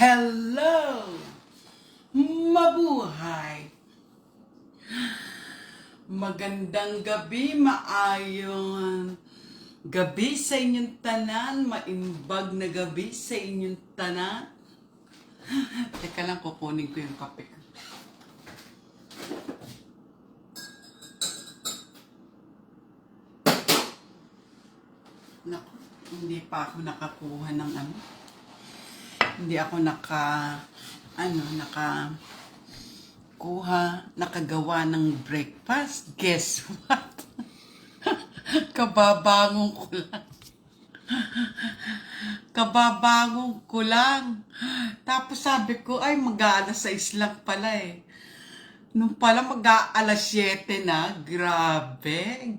Hello! Mabuhay! Magandang gabi, maayong gabi sa inyong tanan, maimbag na gabi sa inyong tanan. Teka lang, kukunin ko yung kape ko. Naku, hindi pa ako nakakuha ng ano. Hindi ako nakagawa ng breakfast. Guess what? Kababangon ko lang. Kababangon ko lang. Tapos sabi ko, ay mag-aalas 6 lang pala eh. Nung pala mag-aalas 7 na, grabe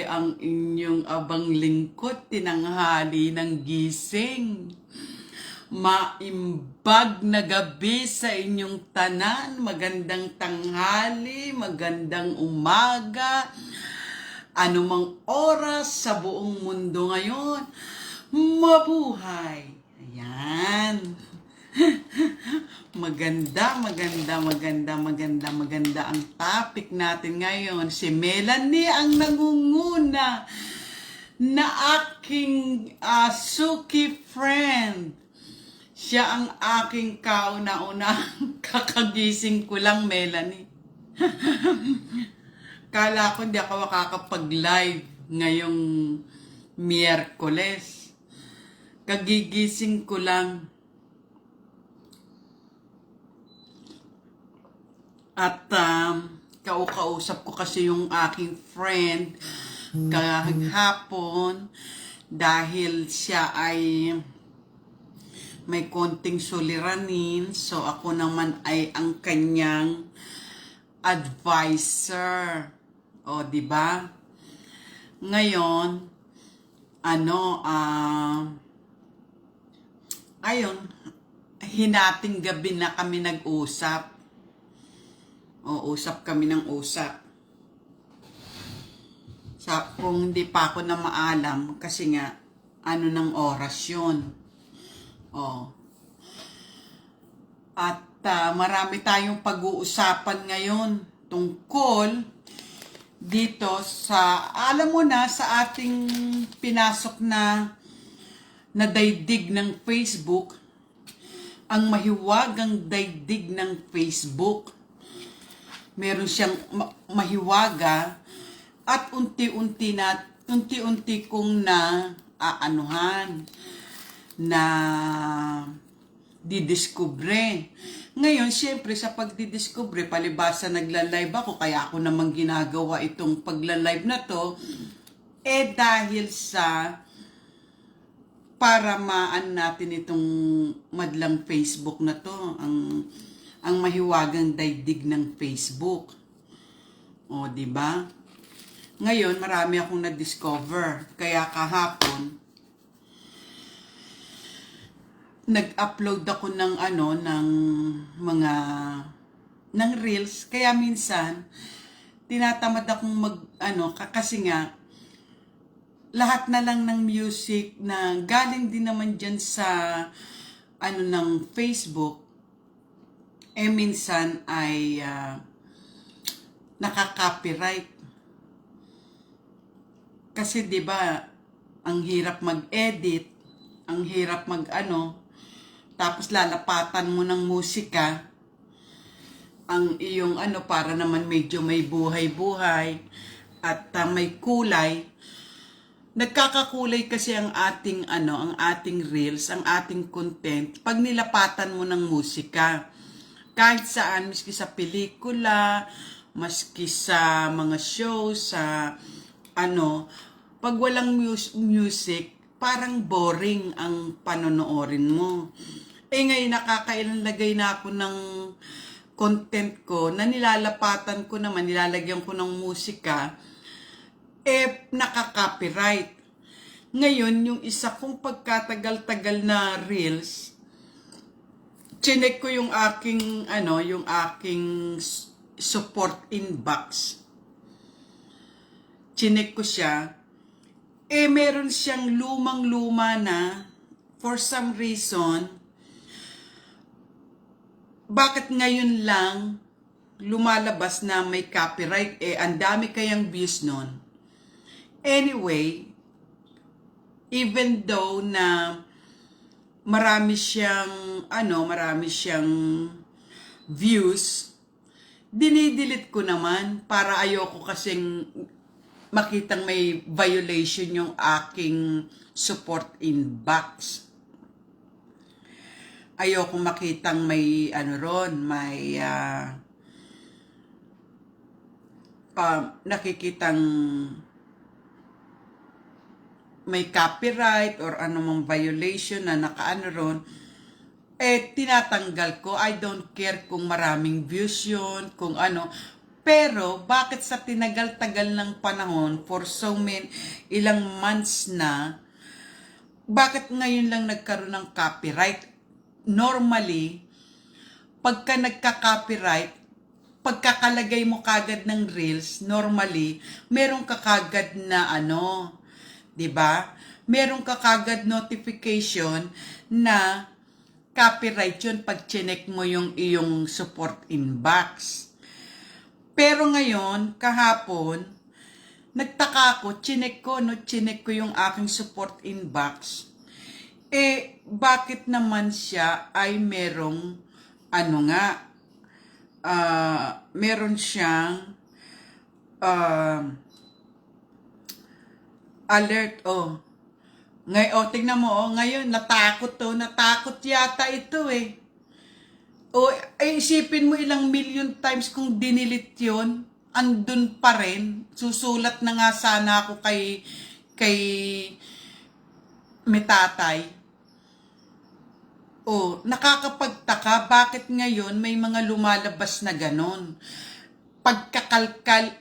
ang inyong abang lingkod, tinanghali ng gising. Maimbag na gabi sa inyong tanan, magandang tanghali, magandang umaga, anumang oras sa buong mundo ngayon, mabuhay. Ayan. Maganda ang topic natin ngayon. Si Melanie ang nangunguna na aking suki friend. Siya ang aking kauna-unang kakagising ko lang, Melanie. Kala ko hindi ako makakapag-live ngayong Miyerkules. Kagigising ko lang. At kausap ko kasi yung aking friend kahapon dahil siya ay may konting suliranin, so ako naman ay ang kanyang advisor. O, di ba? Ngayon, ayun, hinating gabi na kami nag-usap. O, usap kami ng usap. Kung hindi pa ako na maalam, kasi nga, ng oras yun. Oh. At marami tayong pag-uusapan ngayon tungkol dito sa, alam mo na, sa ating pinasok na daigdig ng Facebook, ang mahiwagang daigdig ng Facebook. Meron siyang mahiwaga at unti-unti kong na didiskubre. Ngayon, siyempre, sa pagdidiskubre, palibasa nagla-live ako, kaya ako naman ginagawa itong pagla-live na to, dahil sa para maan natin itong madlang Facebook na to, ang mahiwagang daigdig ng Facebook. O, di ba? Ngayon, marami akong na-discover. Kaya kahapon, nag-upload ako ng ng reels, kaya minsan tinatamad akong kasi nga lahat na lang ng music na galing din naman diyan sa ng Facebook minsan ay nakaka-copyright. Kasi 'di ba, ang hirap mag-edit, ang hirap tapos lalapatan mo ng musika, ang iyong para naman medyo may buhay-buhay at may kulay. Nagkakakulay kasi ang ating ang ating reels, ang ating content pag nilapatan mo ng musika. Kahit saan, maski sa pelikula, maski sa mga show, sa pag walang music, parang boring ang panonoorin mo. Ngayon nakakailalagay na ako ng content ko na nilalapatan ko naman, nilalagyan ko ng musika, nakaka-copyright. Ngayon, yung isa kong pagkatagal-tagal na reels, chinek ko yung aking support inbox. Chinek ko siya, meron siyang lumang-luma na, for some reason, bakit ngayon lang lumalabas na may copyright? Ang dami kayang views nun. Anyway, even though na marami siyang views, dinidelete ko naman para ayoko kasing makitang may violation yung aking support inbox. Ayoko makitang may nakikitang may copyright or anumang violation na nakaano ron, tinatanggal ko. I don't care kung maraming views yun, kung ano. Pero, bakit sa tinagal-tagal ng panahon, for so many, ilang months na, bakit ngayon lang nagkaroon ng copyright? Normally, pagka nagka-copyright, pagkakalagay mo kagad ng reels, normally, meron ka kagad na 'di ba? Meron ka kagad notification na copyright 'yun pag chinek mo yung iyong support inbox. Pero ngayon, kahapon, nagtaka ako, chinek ko yung aking support inbox. Bakit naman siya ay merong meron siyang alert, ngayon, tingnan mo, ngayon, natakot yata ito isipin mo ilang million times kung dinilit yun, andun pa rin, susulat na nga sana ako kay Metatay. Nakakapagtaka, bakit ngayon may mga lumalabas na ganon? Pagkakalkal,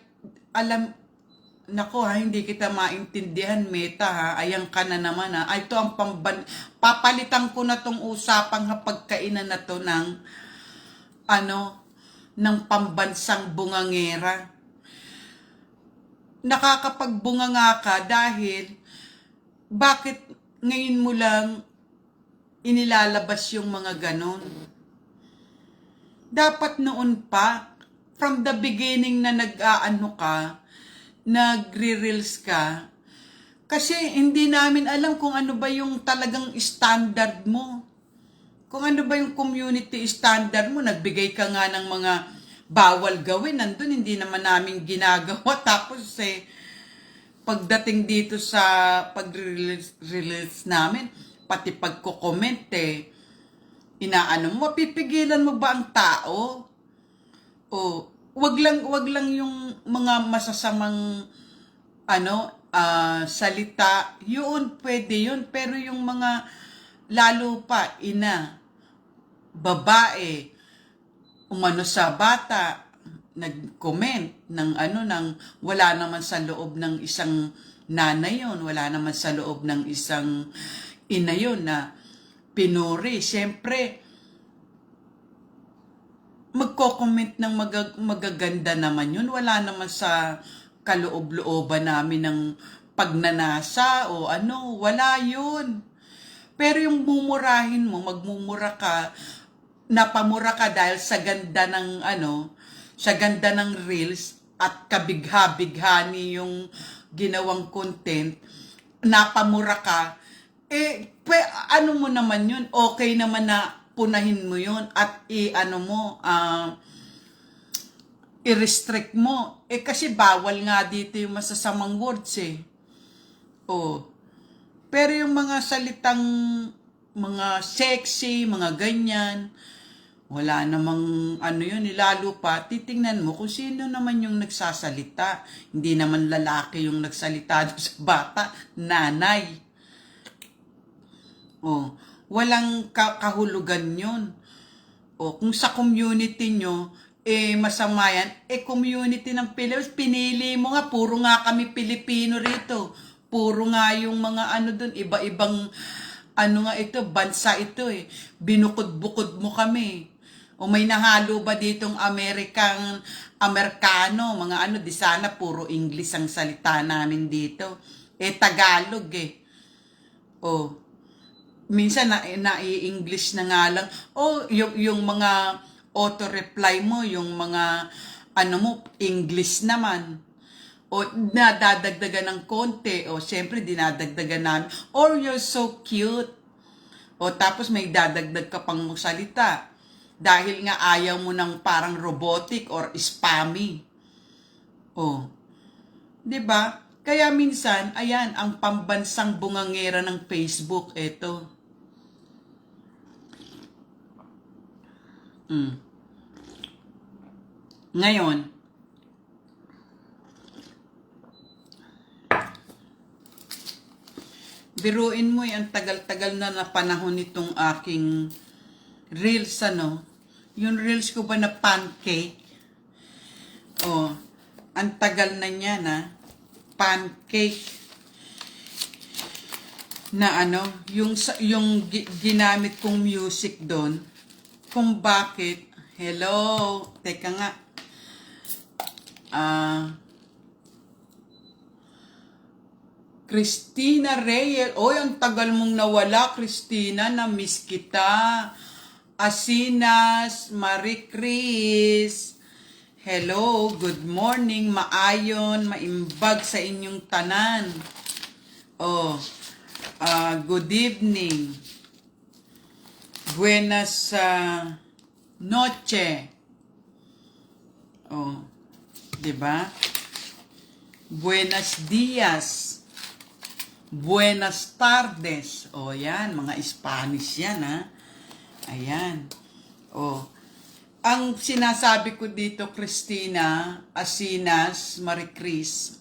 hindi kita maintindihan, Meta ayan ka na naman ito ang papalitan ko na tong usapang hapagkainan na to ng pambansang bungangera. Nakakapagbunganga ka dahil bakit ngayon mo lang inilalabas yung mga ganon? Dapat noon pa, from the beginning na nagre-reels ka, kasi hindi namin alam kung ano ba yung talagang standard mo. Kung ano ba yung community standard mo, nagbigay ka nga ng mga bawal gawin, nandun hindi naman namin ginagawa. Tapos pagdating dito sa pag-release namin, pati pagko-comment mapipigilan mo ba ang tao? Wag lang yung mga masasamang salita, yun pwede yun, pero yung mga lalo pa babae, umano sa bata, nag-comment ng wala naman sa loob ng isang nanay yun, wala naman sa loob ng isang ina yun na pinuri. Siyempre, magko-comment ng magaganda naman yun. Wala naman sa kaloob-looban namin ng pagnanasa o wala yun. Pero yung mumurahin mo, magmumura ka, napamura ka dahil sa ganda ng reels at kabigha-bighani yung ginawang content, napamura ka, mo naman yun, okay naman na punahin mo yun at i-restrict mo. Kasi bawal nga dito yung masasamang words Pero yung mga salitang, mga sexy, mga ganyan, wala namang yun, lalo pa, titingnan mo kung sino naman yung nagsasalita. Hindi naman lalaki yung nagsalita sa bata, nanay. Walang kahulugan yun. Kung sa community nyo, masama yan, community ng Pilipinas, pinili mo nga, puro nga kami Pilipino rito. Puro nga yung mga dun, iba-ibang, bansa ito Binukod-bukod mo kami. May nahalo ba ditong Amerikano, mga di sana puro English ang salita namin dito. Tagalog minsan na-i-English na nga lang. Yung mga auto-reply mo yung mga ano mo, English naman. O nadadagdagan ng konti, o siyempre dinadagdagan namin, or you're so cute. O tapos may dadagdag ka pang salita. Dahil nga ayaw mo ng parang robotic or spammy. O, 'di ba? Kaya minsan, ayan, ang pambansang bungangera ng Facebook, eto. Ngayon, biruin mo ang tagal-tagal na panahon nitong aking reels, ano? Yung reels ko ba na pancake? Oh, ang tagal na niya na pancake na ano, yung ginamit kong music doon, kung bakit, hello, teka nga, Christina Reyes. Oy, ang tagal mong nawala, Christina. Na-miss kita. Asinas, Marie Chris. Hello, good morning. Maayon, maimbag sa inyong tanan. Oh, good evening. Buenas noche. Oh, 'di ba? Buenos dias. Buenas tardes. O, yan. Mga Spanish yan, ha? Ayan. O. Ang sinasabi ko dito, Christina, Asinas, Marie Chris,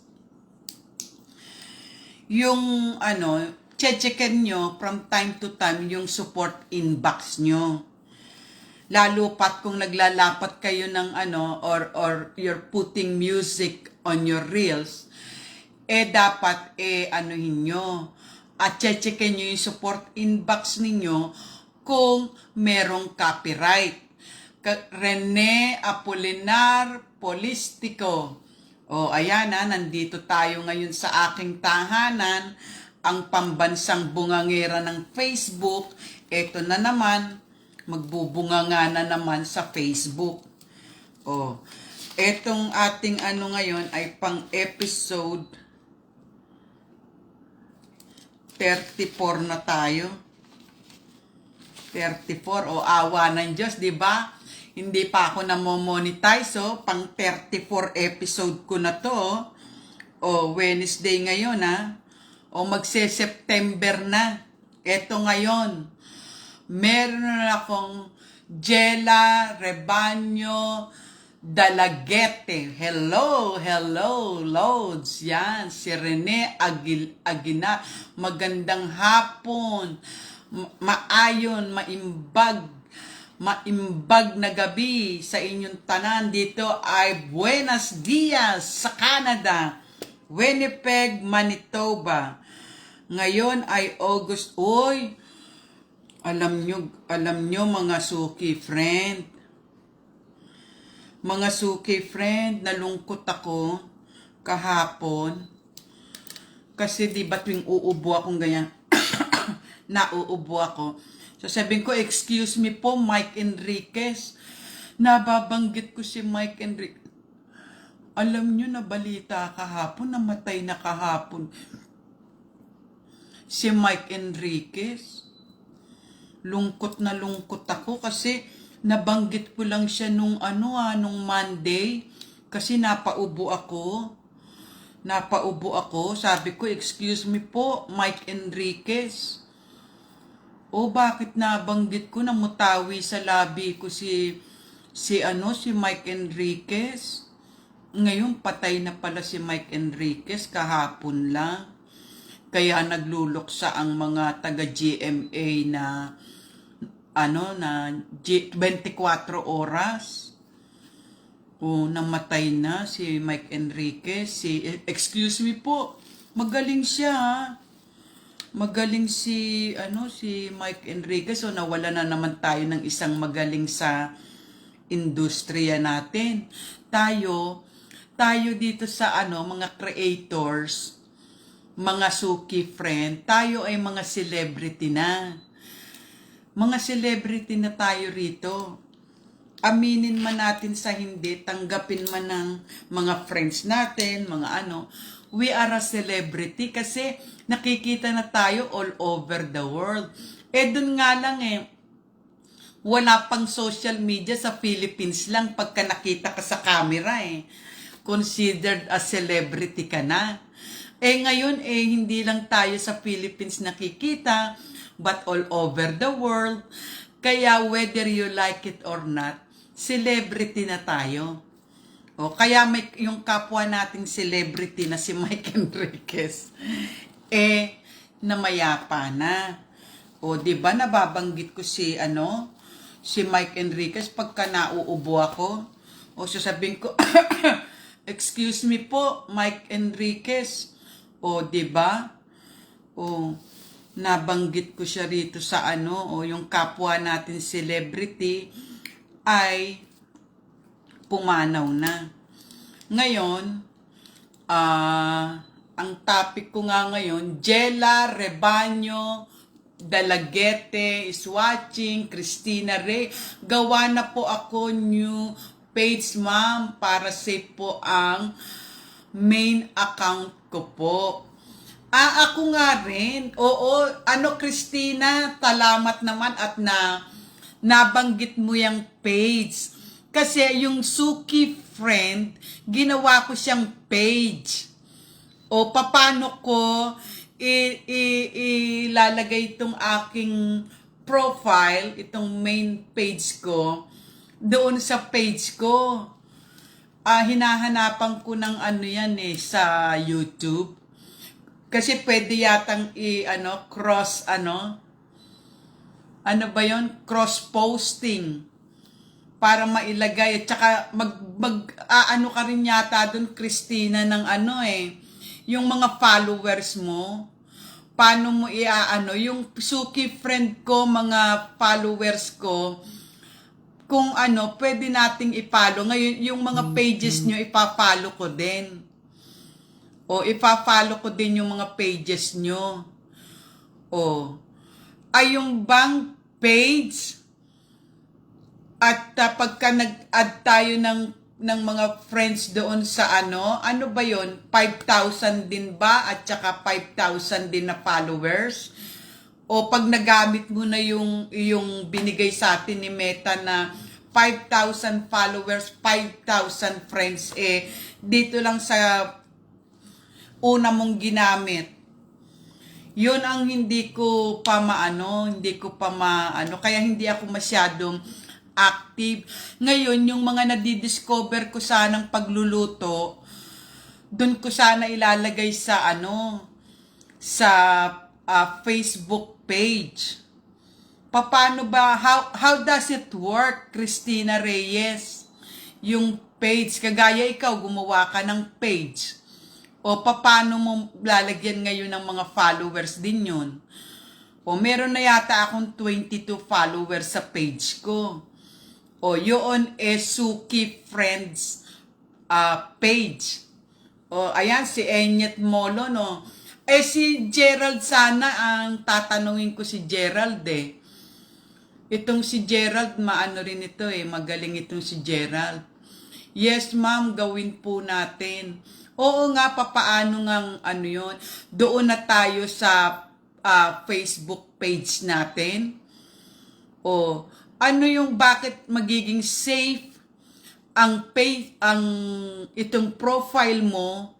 yung, ano, checken nyo from time to time yung support inbox nyo. Lalo pat kung naglalapat kayo ng, ano, or you're putting music on your reels, dapat, anuhin nyo, at checken nyo yung support inbox ninyo kung merong copyright. Rene Apolinar Polistico. O, ayan na, nandito tayo ngayon sa aking tahanan, ang pambansang bungangera ng Facebook. Ito na naman, magbubunganga na naman sa Facebook. O, etong ating ano ngayon ay pang episode 34 na tayo. 34, o awa ng Diyos, di ba? Hindi pa ako na-monetize, pang 34 episode ko na to. O, Wednesday ngayon, ha? O, magse-September na. Eto ngayon. Meron akong Jella Rebaño Dalagete. Hello, Loads. Yan, si Rene Agina. Magandang hapon. Maayon, maimbag na gabi sa inyong tanan. Dito ay Buenos Dias sa Canada. Winnipeg, Manitoba. Ngayon ay August. Oy, alam nyo mga suki friend. Mga suki friend, nalungkot ako kahapon. Kasi di ba tuwing uubo akong ganyan, nauubo ako. So sabihin ko, excuse me po, Mike Enriquez. Nababanggit ko si Mike Enriquez. Alam nyo na balita kahapon, namatay na kahapon si Mike Enriquez. Lungkot na lungkot ako kasi nabanggit ko lang siya nung Monday kasi napaubo ako. Sabi ko, excuse me po, Mike Enriquez. O bakit nabanggit ko, namutawi sa labi ko si Mike Enriquez. Ngayon patay na pala si Mike Enriquez kahapon lang. Kaya nagluluksa ang mga taga GMA na 24 oras. O, namatay na si Mike Enriquez. Excuse me po, magaling siya, ha? Magaling si Mike Enriquez. So, nawala na naman tayo ng isang magaling sa industriya natin. Tayo dito sa mga creators, mga suki friend, tayo ay mga celebrity na. Mga celebrity na tayo rito. aminin man natin sa hindi, tanggapin man ng mga friends natin, mga ano, we are a celebrity kasi nakikita na tayo all over the world. Dun nga lang wala pang social media sa Philippines lang pagka nakita ka sa camera considered a celebrity ka na. Ngayon hindi lang tayo sa Philippines nakikita, but all over the world. Kaya whether you like it or not, celebrity na tayo. Kaya may yung kapwa nating celebrity na si Mike Enriquez, namayapa na. Di ba nababanggit ko si Mike Enriquez pagka nauubo ako. Sasabihin ko, excuse me po, Mike Enriquez. Di ba? Nabanggit ko siya rito sa yung kapwa natin celebrity ay pumanaw na. Ngayon, ang topic ko nga ngayon, Jella Rebaño Dalaguete is watching, Christina Rey. Gawa na po ako new page, ma'am, para safe po ang main account ko po. Ako nga rin. Christina, salamat naman at nabanggit mo yung page. Kasi yung Suki Friend, ginawa ko siyang page. Paano ko ilalagay itong aking profile, itong main page ko, doon sa page ko. Hinahanapan ko ng sa YouTube. Kasi pwede yatang cross cross posting para mailagay. At saka ka rin yata doon, Christina, ng yung mga followers mo. Paano mo yung Suki Friend ko, mga followers ko, kung pwede nating i-follow. Ngayon, yung mga pages nyo, ipa-follow ko din. Ipa-follow ko din yung mga pages nyo. Yung bank page, at pagka nag-add tayo ng mga friends doon sa ano ba yon, 5,000 din ba at saka 5,000 din na followers? Pag nagamit mo na yung binigay sa atin ni Meta na 5,000 followers, 5,000 friends, dito lang sa una mong ginamit. Yun ang hindi ko pa maano, kaya hindi ako masyadong active. Ngayon, yung mga nadidiscover ko sanang pagluluto, dun ko sana ilalagay sa sa Facebook page. Paano ba, how does it work, Christina Reyes? Yung page, kagaya ikaw, gumawa ka ng page. Paano mo lalagyan ngayon ng mga followers din yun? Meron na yata akong 22 followers sa page ko. Yun Suki Friends page. Ayan, si Enyet Molo, no? Si Gerald sana, ang tatanungin ko si Gerald Itong si Gerald, maano rin ito magaling itong si Gerald. Yes, ma'am, gawin po natin. Oo nga, papaano ngang yun? Doon na tayo sa Facebook page natin. Yung bakit magiging safe ang itong profile mo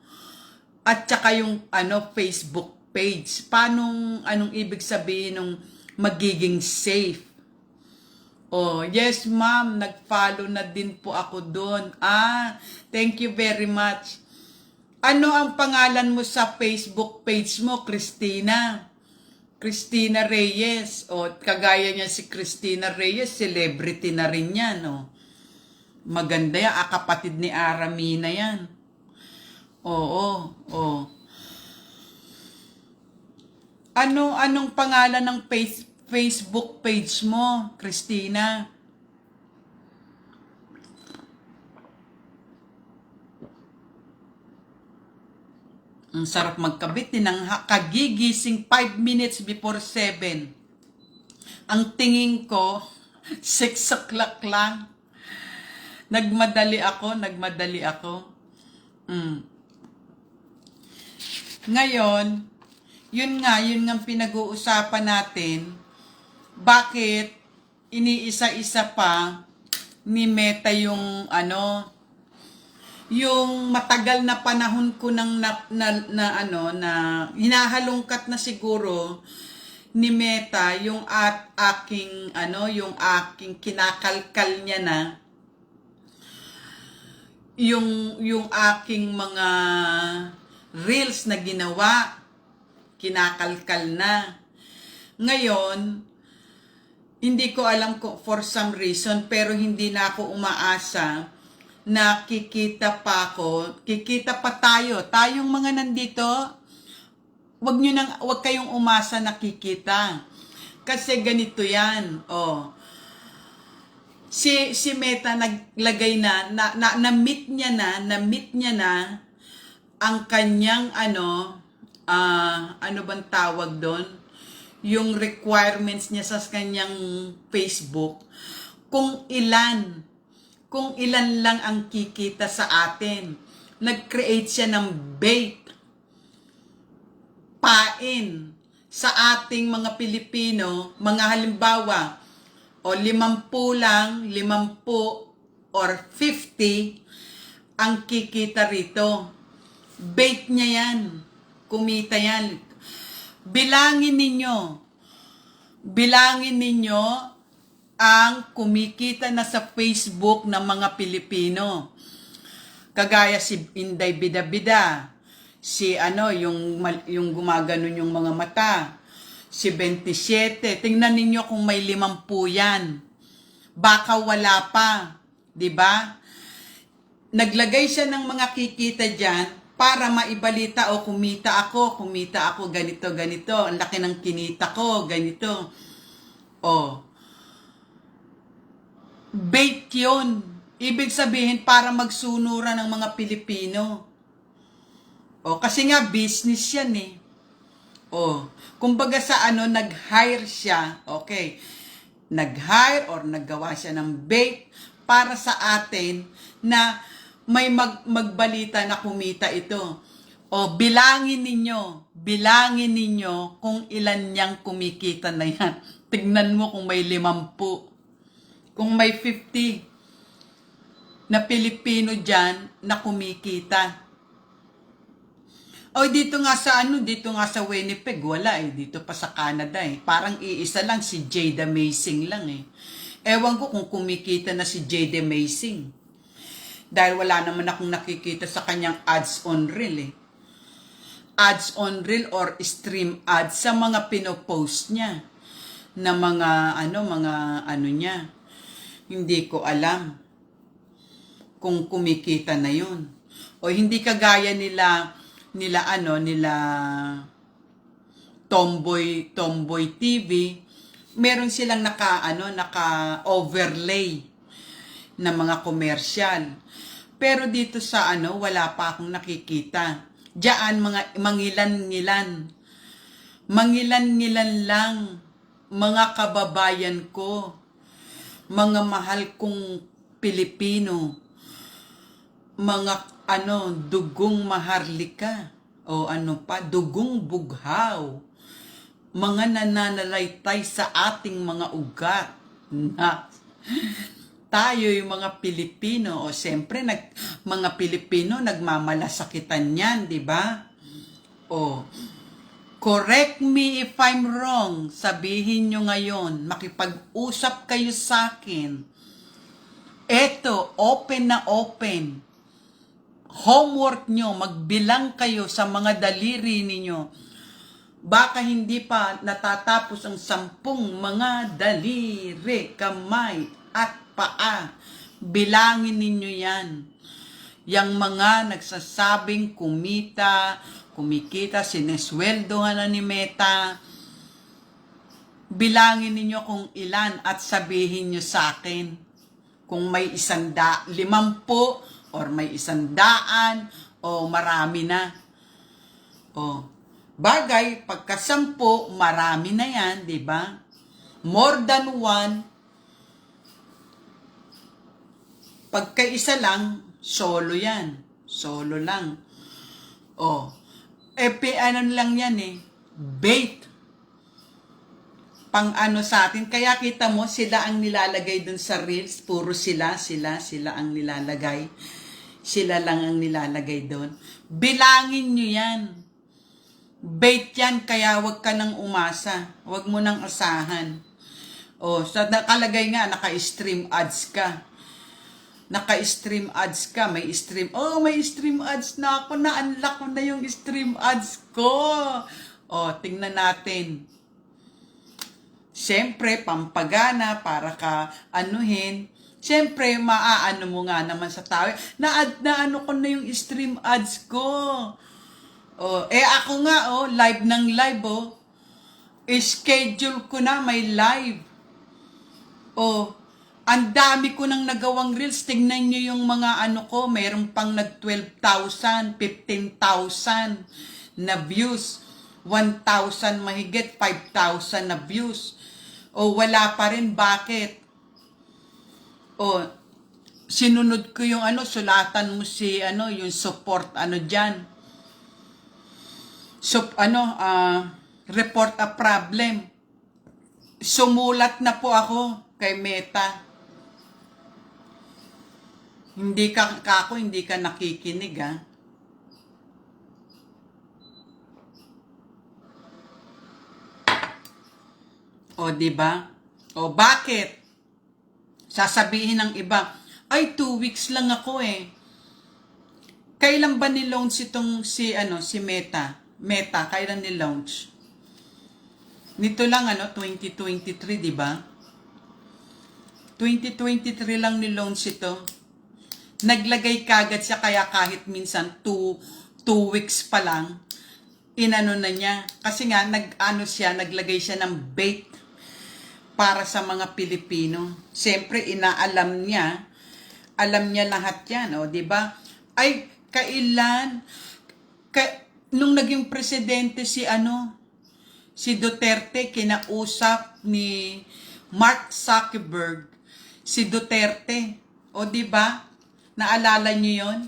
at saka yung Facebook page. Anong ibig sabihin ng magiging safe? Yes, ma'am, nag-follow na din po ako doon. Thank you very much. Ano ang pangalan mo sa Facebook page mo, Christina? Christina Reyes. Kagaya niya si Christina Reyes, celebrity na rin yan. Maganda yan. Kapatid ni Aramina yan. Anong pangalan ng Facebook page mo, Christina? Ang sarap magkabit din ng kagigising 5 minutes before 7. Ang tingin ko, 6 o'clock lang. Nagmadali ako. Ngayon, yun nga pinag-uusapan natin. Bakit iniisa-isa pa ni Meta yung yung matagal na panahon ko nang na hinahalungkat na siguro ni Meta yung yung aking kinakalkal niya na yung aking mga reels na ginawa, kinakalkal na. Ngayon, hindi ko alam kung for some reason, pero hindi na ako umaasa na kikita pa tayo. Tayong mga nandito, wag kayong umasa na kikita. Kasi ganito yan, Si Meta naglagay na-meet niya na ang kanyang ano bang tawag doon? Yung requirements niya sa kanyang Facebook. Kung ilan lang ang kikita sa atin. Nag-create siya ng bait, pain sa ating mga Pilipino, mga halimbawa, 50 lang, 50 or 50 ang kikita rito. Bait niya yan. Kumita yan. Bilangin ninyo ang kumikita na sa Facebook ng mga Pilipino. Kagaya si Inday Bida-Bida, si yung gumaganon yung mga mata, si 27. Tingnan ninyo kung may 50 yan. Baka wala pa, 'di ba? Naglagay siya ng mga kikita diyan para maibalita kumita ako ganito, ang laki ng kinita ko, ganito. Bait yun. Ibig sabihin para magsunuran ng mga Pilipino. Kasi nga business yan eh. Kumbaga sa nag-hire siya, okay. Nag-hire or naggawa siya ng bait para sa atin na may magbalita na kumita ito. Bilangin ninyo kung ilan niyang kumikita na yan. Tignan mo kung may 50. Kung may 50 na Pilipino dyan na kumikita. Dito nga sa Winnipeg, wala dito pa sa Canada Parang iisa lang, si Jada Macing lang Ewan ko kung kumikita na si Jada Macing. Dahil wala naman akong nakikita sa kanyang ads on reel Ads on reel or stream ads sa mga pinopost niya. Na mga niya. Hindi ko alam kung kumikita na yun. Hindi kagaya nila Tomboy TV, meron silang naka-overlay na mga komersyal. Pero dito sa wala pa akong nakikita. Diyan mangilan-ngilan lang, mga kababayan ko, mga mahal kong Pilipino, mga dugong maharlika, dugong bughaw, mga nananalaytay sa ating mga ugat na tayo yung mga Pilipino, siyempre mga Pilipino nagmamalasakitan yan, di ba? Correct me if I'm wrong, sabihin nyo ngayon, makipag-usap kayo sa akin. Eto, open na open. Homework nyo, magbilang kayo sa mga daliri ninyo. Baka hindi pa natatapos ang 10 mga daliri, kamay at paa. Bilangin ninyo yan. Yang mga nagsasabing kumikita, sinesweldohan na ni Meta. Bilangin ninyo kung ilan at sabihin nyo sa akin. Kung may 50 or may 100 o marami na. Bagay, pagka 10, marami na yan, di ba? More than one, Pagka-isa lang, solo yan. Solo lang. O, ano lang yan eh. Bait. Pang ano sa atin. Kaya kita mo, sila ang nilalagay dun sa reels. Puro sila ang nilalagay. Sila lang ang nilalagay dun. Bilangin nyo yan. Bait yan, kaya wag ka nang umasa. Wag mo nang asahan. O, sa nakalagay nga, naka-stream ads ka. Naka-stream ads ka, may stream. Oh, may stream ads na ako. Na-unlock ko na yung stream ads ko. O, tingnan natin. Siyempre, pampagana para ka anuhin. Siyempre, maaano mo nga naman sa tao. Na-ano ko na yung stream ads ko. O, ako nga, live ng live, schedule ko na, may live. O, ang dami ko nang nagawang reels. Tingnan nyo yung mga ano ko. Mayroon pang nag-12,000, 15,000 na views. 1,000 mahigit, 5,000 na views. O wala pa rin. Bakit? O, sinunod ko yung sulatan mo si yung support dyan. Report a problem. Sumulat na po ako kay Meta. Hindi ka nakikinig, ha? O, diba? O, bakit? Sasabihin ng iba, ay, 2 weeks lang ako eh. Kailan ba ni-launch itong si Meta? Meta, kailan ni-launch? Nito lang, 2023, diba? 2023 lang ni-launch ito. Naglagay kagad siya, kaya kahit minsan 2 weeks pa lang, inano na niya. Kasi nga, naglagay siya ng bait para sa mga Pilipino. Siyempre, alam niya lahat yan, di ba? Ay, nung naging presidente si Duterte, kinausap ni Mark Zuckerberg, si Duterte, di ba? Naalala niyo yon?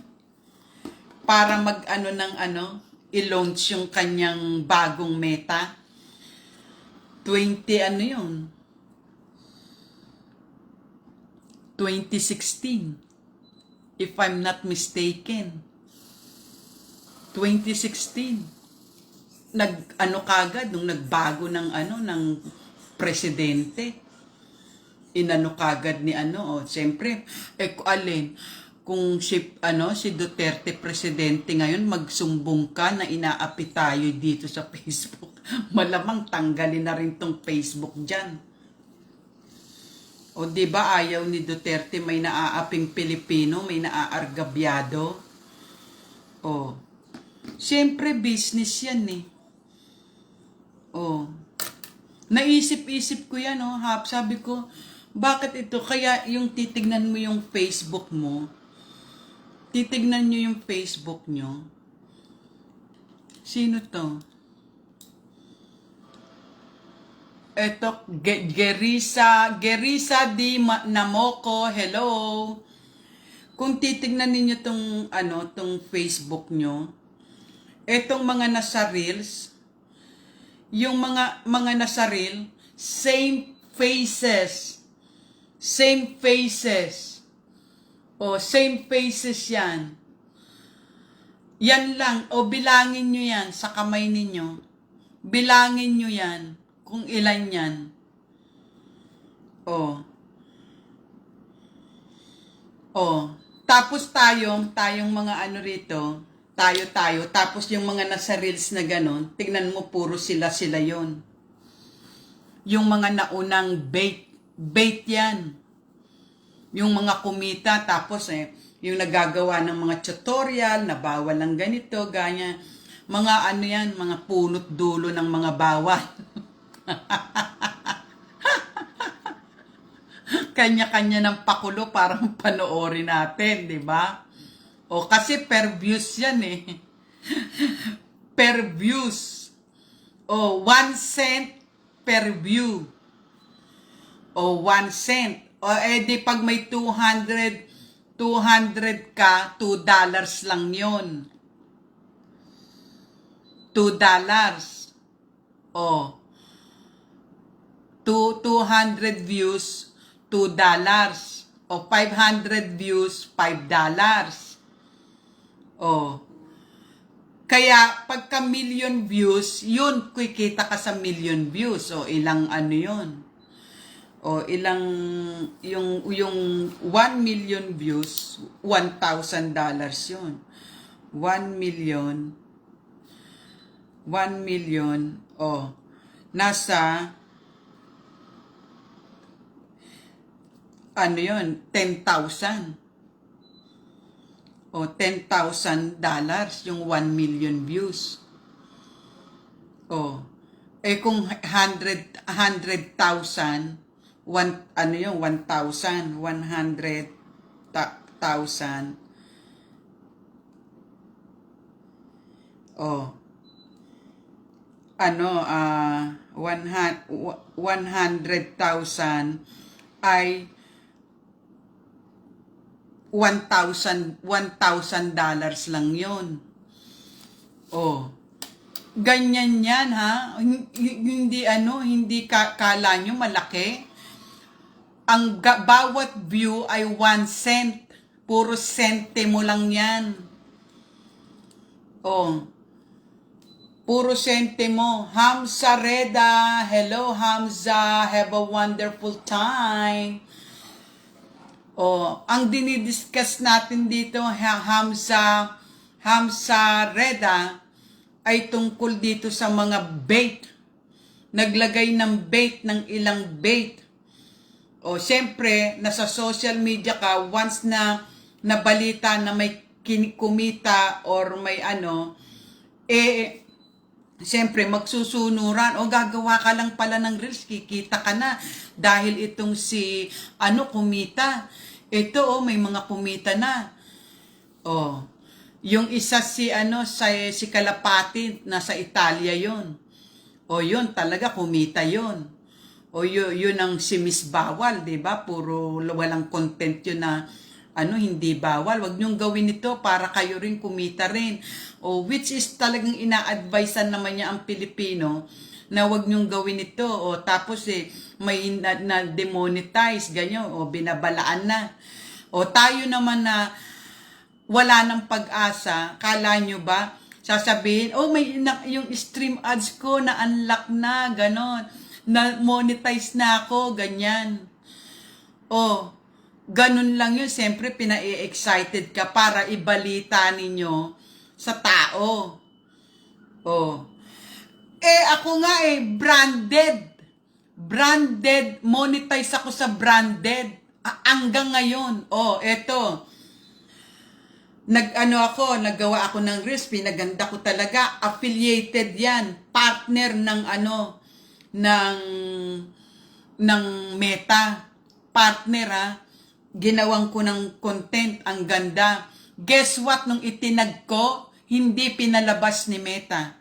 Para i-launch yung kanyang bagong Meta. 2016. If I'm not mistaken. 2016. Kagad nung nagbago ng presidente. Kagad ni siyempre, kung si Duterte presidente ngayon, magsumbong ka na inaapi tayo dito sa Facebook. Malamang tanggalin na rin tong Facebook dyan. O di ba ayaw ni Duterte may naaaping Pilipino, may naaargabyado? O, siyempre business yan eh. O, naisip-isip ko yan sabi ko, bakit ito? Kaya yung titignan mo yung Facebook mo, titignan nyo yung Facebook nyo. Sino to? Eto, Gerisa di Namoko, hello. Kung titignan ninyo tong Facebook nyo, etong mga nasa reels, yung mga nasa reel, same faces. Same faces. O, same faces yan. Yan lang. O, bilangin nyo yan sa kamay ninyo. Bilangin nyo yan kung ilan yan. O. Tapos tayong mga rito, tayo. Tapos yung mga nasa reels na ganon, tignan mo puro sila yon. Yung mga naunang bait yan. Yung mga kumita, tapos yung nagagawa ng mga tutorial, na bawal ang ganito, ganyan. Mga yan, mga punot dulo ng mga bawal. Kanya-kanya ng pakulo parang panoorin natin, di ba? O kasi per views yan eh. Per views. O 1 cent per view. O 1 cent. O di pag may 200 200 ka, $2 lang yun. $2. Oh, 200 views, $2. O 500 views, $5. Oh, kaya pagka million views, yun, kikita ka sa million views. O ilang ano yun? O ilang, yung 1 million views, $1,000 yun. 1 million, nasa, ano yun, 10,000. O, $10,000 yung 1 million views. O, kung 100,000, ano yung 1,000, 100,000. O, 100,000 ay $1,000 lang yun. Oh, ganyan yan ha. Hindi kala nyo malaki. Ang bawat view ay 1 cent. Puro sentimo lang yan. Oh, puro sentimo. Hamza Reda, hello Hamza, have a wonderful time. Ang dinidiscuss natin dito, Hamza Reda, ay tungkol dito sa mga bait. Naglagay ng bait, ng ilang bait. Siyempre, nasa social media ka, once na nabalita na may kumita or may siyempre, magsusunuran. Gagawa ka lang pala ng reels, kikita ka na. Dahil itong si, kumita. Ito, may mga kumita na. Yung isa si Kalapati, nasa Italia yon. Yun, talaga kumita yon. Yun ang si Miss Bawal, di ba? Puro walang content yun na, hindi bawal. Wag niyong gawin ito para kayo rin kumita rin. Which is talagang ina-advisean naman niya ang Pilipino na wag niyong gawin ito. Tapos may na-demonetize, ganyan, binabalaan na. Tayo naman na wala ng pag-asa, kala nyo ba, sasabihin, yung stream ads ko na-unlock na, ganon, na-monetize na ako, ganyan. Ganun lang yun, siyempre pina-excited ka para ibalita ninyo sa tao. Ako nga branded, monetize ako sa branded, hanggang ngayon. Eto, naggawa ako ng reels, pinaganda ko talaga, affiliated yan, partner ng Meta, partner ginawan ko ng content, ang ganda. Guess what, nung itinag ko, hindi pinalabas ni Meta.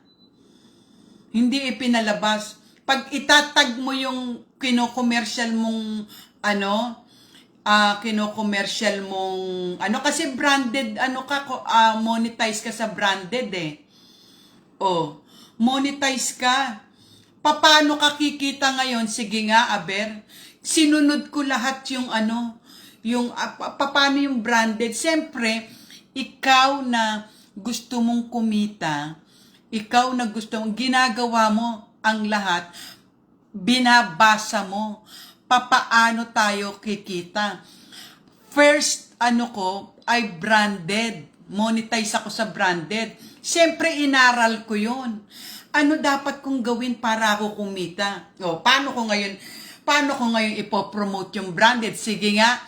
Hindi ipinalabas. Pag itatag mo yung kino-commercial mong kasi branded, monetize ka sa branded monetize ka. Paano ka kikita ngayon? Sige nga, Aber. Sinunod ko lahat yung paano yung branded. Siyempre, ikaw na gusto mong kumita, ginagawa mo ang lahat, binabasa mo, papaano tayo kikita. First, ay branded. Monetize ako sa branded. Siyempre, inaral ko yun. Ano dapat kong gawin para ako kumita? Paano ko ngayon ipopromote yung branded? Sige nga,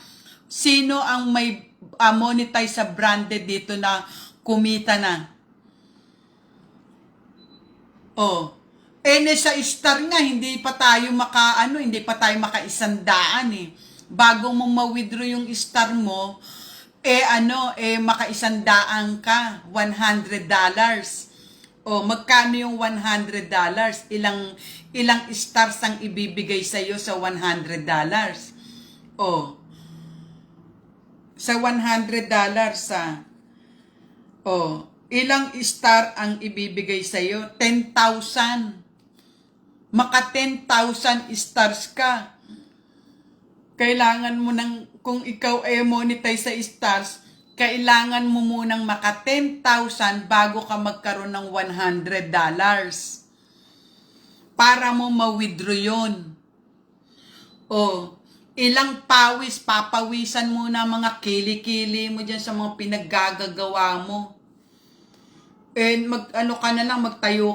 sino ang may monetize sa branded dito na kumita na? Sa star nga, hindi pa tayo maka-100 Bago mo ma-withdraw yung star mo, maka-100 ka, $100. Magkano yung $100? Ilang stars ang ibibigay sa iyo sa $100? Sa $100 ilang star ang ibibigay sa'yo? 10,000. Maka 10,000 stars ka. Kailangan mo kung ikaw ay monetize sa stars, kailangan mo munang maka 10,000 bago ka magkaroon ng $100. Para mo ma-withdraw yun. Ilang pawis, papawisan mo na mga kili-kili mo dyan sa mga pinaggagawa mo. And magtayo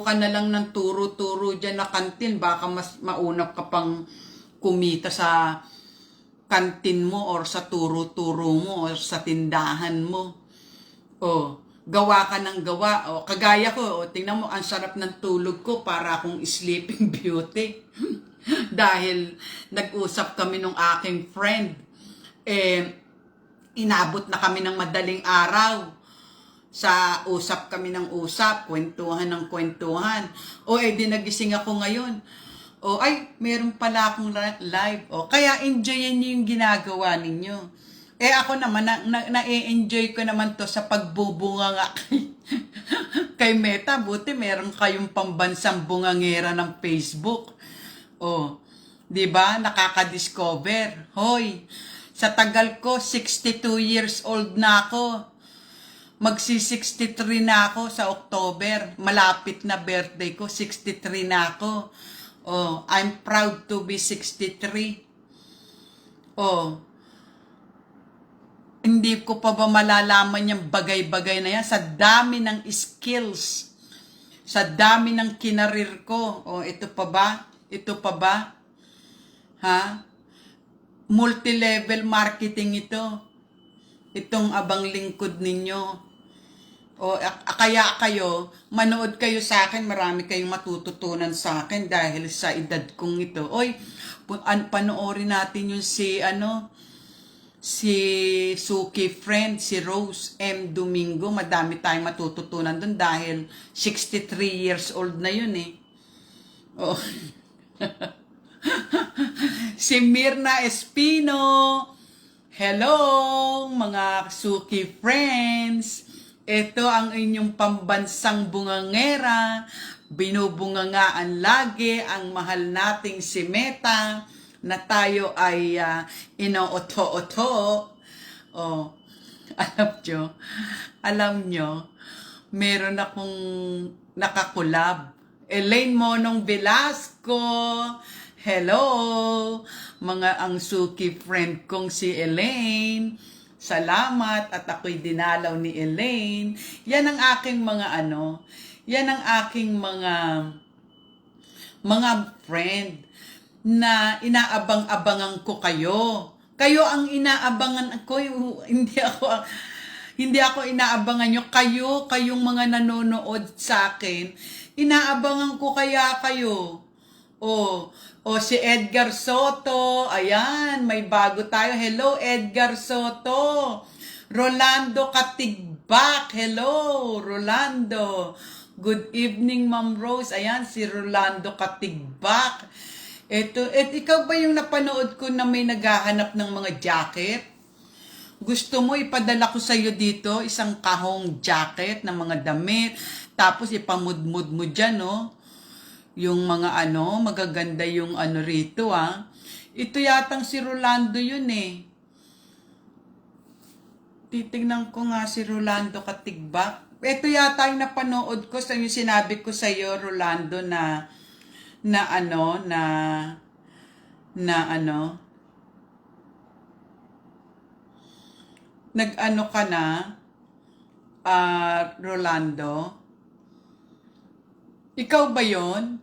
ka na lang ng turo-turo dyan na kantin. Baka mas maunap ka pang kumita sa kantin mo or sa turo-turo mo or sa tindahan mo. Gawa ka ng gawa. Kagaya ko, tingnan mo, ang sarap ng tulog ko para akong sleeping beauty. Dahil nag-usap kami nung aking friend. Inabot na kami ng madaling araw. Sa usap kami ng usap, kwentuhan ng kwentuhan. Di nagising ako ngayon. Meron pala akong live. Kaya enjoyin niyo yung ginagawa ninyo. Ako naman, na-enjoy ko naman to sa pagbubunga nga kay Meta. Buti meron kayong pambansang bungangera ng Facebook. Di ba? Nakaka-discover. Hoy, sa tagal ko, 62 years old na ako. Magsi-63 na ako sa October. Malapit na birthday ko, 63 na ako. I'm proud to be 63. Hindi ko pa ba malalaman yung bagay-bagay na yan sa dami ng skills, sa dami ng kinarir ko. Ito pa ba? Ito pa ba? Ha? Multi-level marketing ito. Itong abang lingkod ninyo. Kaya kayo, manood kayo sa akin, marami kayong matututunan sa akin dahil sa edad kong ito. Panoorin natin yung si Suki friend, si Rose M. Domingo. Madami tayong matututunan dun dahil 63 years old na yun eh. Si Mirna Espino. Hello, mga Suki friends. Ito ang inyong pambansang bungangera. Binubungangaan lagi ang mahal nating si Meta na tayo ay inooto-oto. Alam nyo, meron akong nakakulab. Elaine Monong Velasco. Hello, mga ang Suki friend kong si Elaine. Salamat at ako'y dinalaw ni Elaine. Yan ang aking yan ang aking mga friend na inaabang-abangan ko kayo. Kayo ang inaabangan ko, hindi ako inaabangan nyo. Kayong mga nanonood sa akin, inaabangan ko kaya kayo. Si Edgar Soto, ayan, may bago tayo. Hello, Edgar Soto. Rolando Katigbak, hello, Rolando. Good evening, Ma'am Rose. Ayan, si Rolando Katigbak. Ikaw ba yung napanood ko na may naghahanap ng mga jacket? Gusto mo ipadala ko sa iyo dito isang kahong jacket ng mga damit, tapos ipamudmud mo dyan, yung mga magaganda yung rito, Ito yatang si Rolando yun eh. Titignan ko nga si Rolando Katigbak. Ito yata yung napanood ko sa yung sinabi ko sa iyo, Rolando, nag-ano ka na, Rolando? Ikaw ba yon?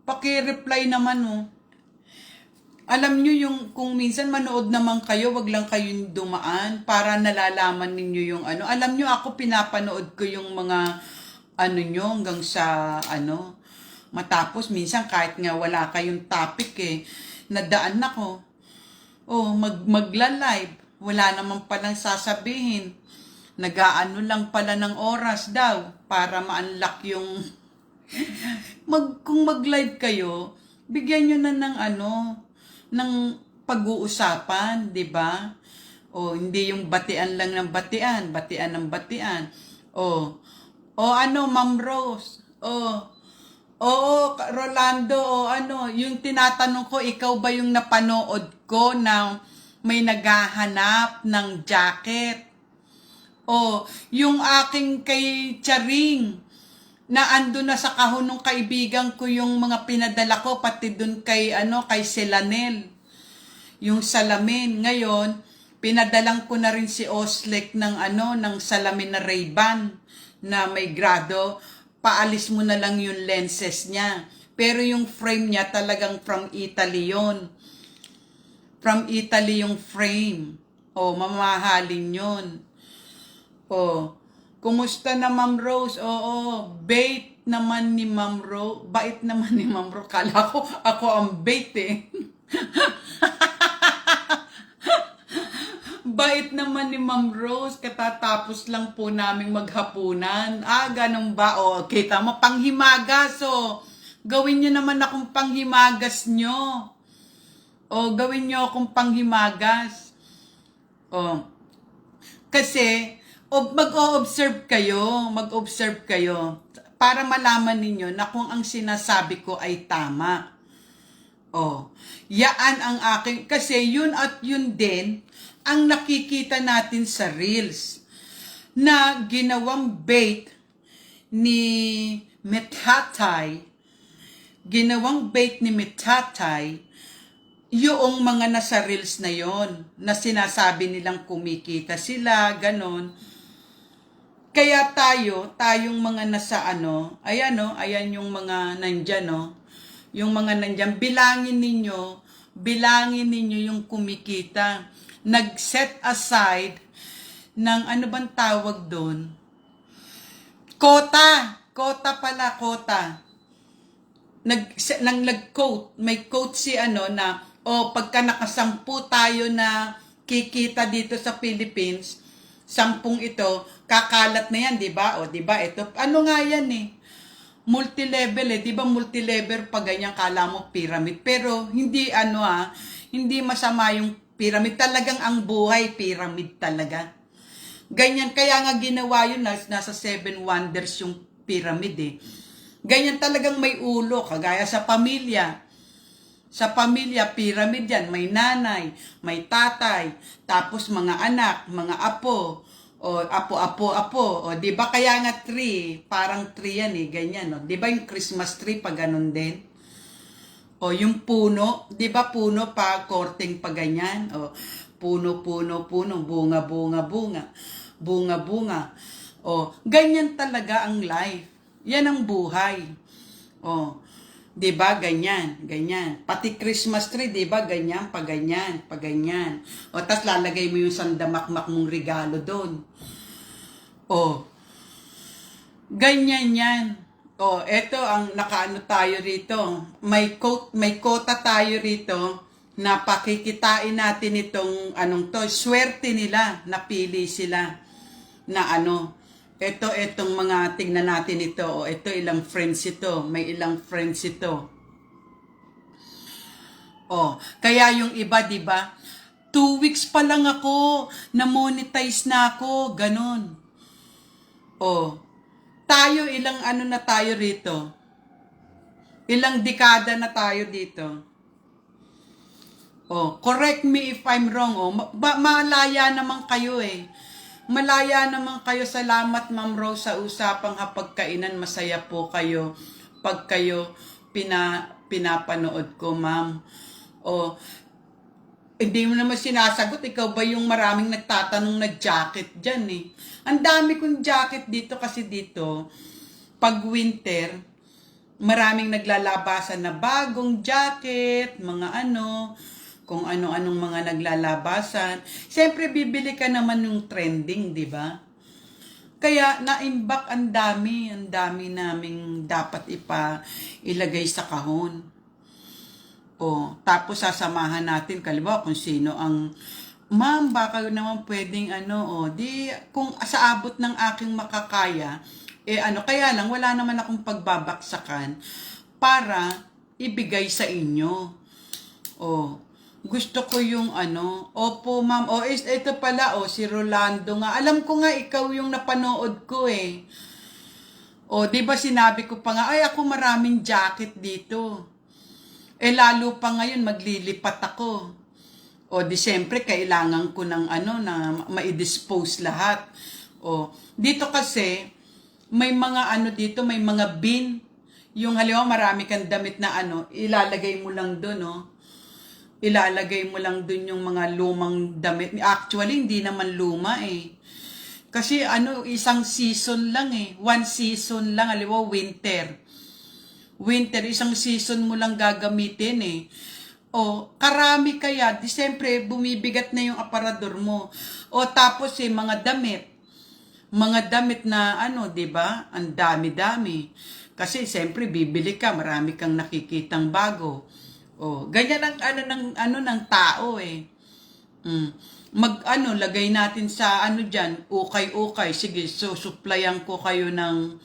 Paki-reply naman, Alam nyo yung, kung minsan manood naman kayo, wag lang kayong dumaan para nalalaman ninyo yung Alam nyo, ako pinapanood ko yung mga nyo hanggang sa matapos minsan kahit nga wala kayong topic nadaan ako. Magla-live. Wala naman palang sasabihin. Nag-aano lang pala ng oras daw para ma-unlock yung kung mag-live kayo, bigyan nyo na ng ng pag-uusapan, 'di ba? O, hindi yung batian lang ng batian, batian ng batian. O ano, Ma'am Rose? Oo, Rolando, yung tinatanong ko, ikaw ba yung napanood ko na may naghahanap ng jacket? Yung aking kay Charing, na ando na sa kahon ng kaibigan ko yung mga pinadala ko, pati dun kay, kay Selanel, yung salamin. Ngayon, pinadalang ko na rin si Oslek ng ng salamin na Ray-Ban na may grado. Paalis mo na lang yung lenses niya. Pero yung frame niya talagang from Italy yun. From Italy yung frame. Mamahalin yun. Kumusta na Ma'am Rose? Bait naman ni Ma'am Rose. Bait naman ni Ma'am Rose. Kala ko ako ang bait eh. Bait naman ni Ma'am Rose, katatapos lang po naming maghapunan. Ganun ba? Okay, tama, panghimagas. Gawin nyo naman akong panghimagas nyo. Gawin nyo akong panghimagas. Kasi, mag-observe kayo para malaman ninyo na kung ang sinasabi ko ay tama. Yaan ang aking, kasi yun at yun din ang nakikita natin sa Reels na ginawang bait ni Metatay, yung mga nasa Reels na yon na sinasabi nilang kumikita sila, ganon. Kaya tayong mga nasa ayan yung mga nandyan, yung mga nandyan, bilangin ninyo yung kumikita. Nag-set aside ng bang tawag doon? Kota pala. Nag-quote, may quote si na, pagka nakasampu tayo na kikita dito sa Philippines, 10 ito, kakalat na yan, di ba? Di ba? Ito, nga yan eh. Multi-level eh, di ba? Multi-level pa ganyan, kala mo pyramid. Pero hindi hindi masama yung pyramid. Talagang ang buhay, pyramid talaga. Ganyan, kaya nga ginawa yun, nasa 7 wonders yung pyramid eh. Ganyan talagang may ulo, kagaya sa pamilya. Sa pamilya, pyramid yan. May nanay, may tatay, tapos mga anak, mga apo, apo. Di ba kaya nga tree, parang tree yan eh, ganyan. Di ba yung Christmas tree, pa ganun din? Yung puno, di ba puno pa, korteng pa ganyan? Puno, bunga. Ganyan talaga ang life. Yan ang buhay. Di ba ganyan. Pati Christmas tree, di ba ganyan, pa ganyan. Tas lalagay mo yung sandamakmak mong regalo doon. Ganyan yan. Eto ang nakaano tayo rito. May quota tayo rito na pakikitain natin itong swerte nila, napili sila na etong mga tingnan natin ito. Ito ilang friends ito, may ilang friends ito. Kaya yung iba, di ba? 2 weeks pa lang ako, na-monetize na ako, ganun. Tayo, ilang na tayo rito? Ilang dekada na tayo dito? Correct me if I'm wrong. Malaya naman kayo eh. Malaya naman kayo. Salamat Ma'am Rose sa usapang hapagkainan. Masaya po kayo pag kayo pinapanood ko, Ma'am. Hindi mo naman sinasagot. Ikaw ba yung maraming nagtatanong na jacket dyan eh? Ang dami kong jacket dito kasi dito, pag winter, maraming naglalabasan na bagong jacket, mga kung ano-anong mga naglalabasan. Siyempre, bibili ka naman yung trending, di ba? Kaya, naimbak ang dami naming dapat ilagay sa kahon. Tapos sasamahan natin, kaliwa kung sino ang, ma'am, baka naman pwedeng kung sa abot ng aking makakaya, kaya lang, wala naman akong pagbabaksakan para ibigay sa inyo. Gusto ko yung ano. Opo, ma'am. O, ito pala, si Rolando nga. Alam ko nga, ikaw yung napanood ko eh. O, di ba sinabi ko pa nga, ay ako maraming jacket dito. Lalo pa ngayon, maglilipat ako. O, di siyempre, kailangan ko ng ano, na ma-dispose lahat. O, dito kasi, may mga ano dito, may mga bin. Yung halimbawa, marami kang damit na ano, ilalagay mo lang doon, no? Ilalagay mo lang dun yung mga lumang damit. Actually, hindi naman luma eh. Kasi ano, isang season lang eh. One season lang, aliwa, winter. Winter, isang season mo lang gagamitin eh. O, karami kaya, di siyempre, bumibigat na yung aparador mo. O, tapos mga damit. Mga damit na ano, di ba? Ang dami-dami. Kasi siyempre, bibili ka, marami kang nakikitang bago. Oh, ganyan ang ng tao eh. Lagay natin sa ano diyan, ukay-ukay. Sige, so supplyan ko kayo ng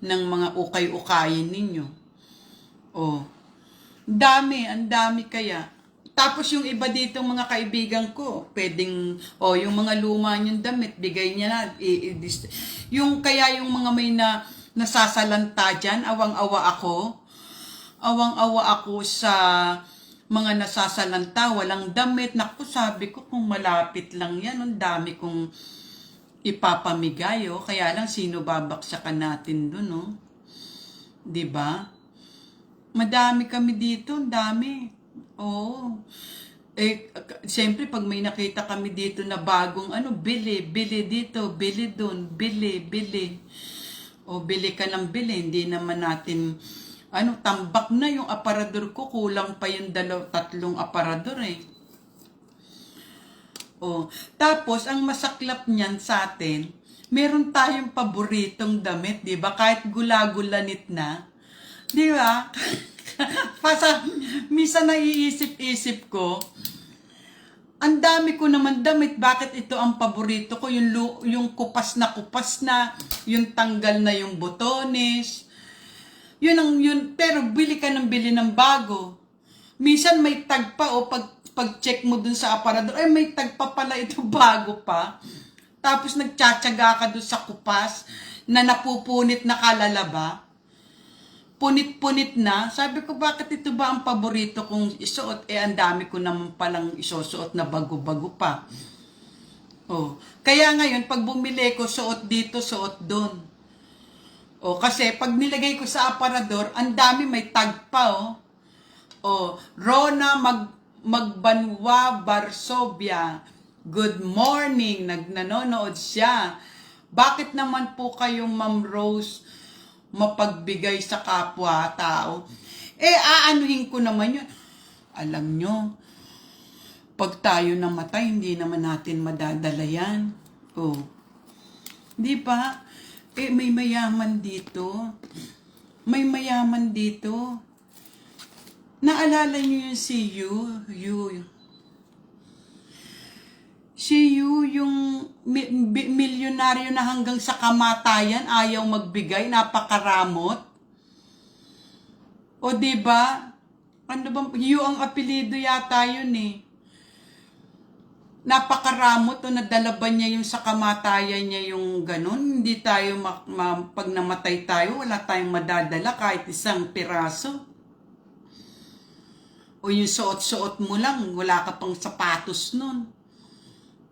mga ukay-ukayin ninyo. Oh. Ang dami kaya. Tapos yung iba dito mga kaibigan ko, pwedeng yung mga luma niyong damit, bigay niya na. Yung kaya yung mga may nasasalanta diyan, awang-awa ako. Awang-awa ako sa mga nasasalanta, walang damit. Naku, sabi ko kung malapit lang yan, ang dami kong ipapamigay, oh. Kaya lang, sino babaksakan natin dun, oh. Diba? Madami kami dito, ang dami. Oo. Siyempre, pag may nakita kami dito na bagong bili dito, bili dun, bili. O, bili ka ng bili, hindi naman natin tambak na yung aparador ko, kulang pa yung 2-3 aparador eh. Oh, tapos ang masaklap niyan sa atin, meron tayong paboritong damit, 'di ba? Kahit gula-gulanit na, 'di ba? Minsan naiisip-isip ko, ang dami ko naman damit, bakit ito ang paborito ko, yung kupas na, yung tanggal na yung botones. Yun, pero bili ka ng bili ng bago. Minsan may tag pa, pag-check mo dun sa aparador, may tag pa pala ito, bago pa. Tapos nagtsatsaga ka dun sa kupas na napupunit na kalalaba. Punit-punit na. Sabi ko, bakit ito ba ang paborito kong isuot? Ang dami ko naman palang isusuot na bago-bago pa. Oh. Kaya ngayon, pag bumili ko, suot dito, suot doon. Kasi pag nilagay ko sa aparador, ang dami, may tag pa, Rona Magbanwa Varsovia. Good morning, nanonood siya. Bakit naman po kayong Ma'am Rose mapagbigay sa kapwa-tao? Aanuhin ko naman yun. Alam nyo, pag tayo namatay, hindi naman natin madadala yan. Di ba? May mayaman dito. May mayaman dito. Naalala niyo yung si Yu, yung milyonaryo na hanggang sa kamatayan, ayaw magbigay, napakaramot. O diba? Ano ba? Yu ang apelido yata yun eh. Napakaramot, nadalaban niya yung sa kamatayan niya yung ganun. Hindi tayo, pag namatay tayo, wala tayong madadala kahit isang piraso. O yung suot-suot mo lang, wala ka pang sapatos nun.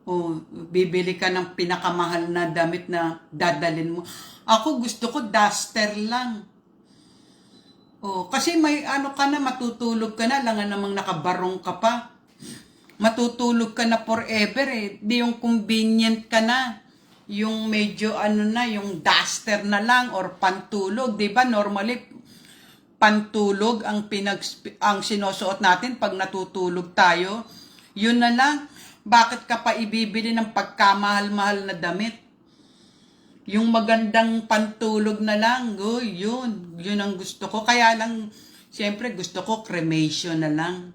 O bibili ka ng pinakamahal na damit na dadalin mo. Ako gusto ko duster lang. Kasi may ka na, matutulog ka na, lang namang nakabarong ka pa. Matutulog ka na forever eh. Di yung convenient ka na. Yung medyo yung duster na lang or pantulog. Diba normally, pantulog ang sinusuot natin pag natutulog tayo. Yun na lang. Bakit ka pa ibibili ng pagkamahal-mahal na damit? Yung magandang pantulog na lang. Yun. Yun ang gusto ko. Kaya lang, siyempre gusto ko cremation na lang.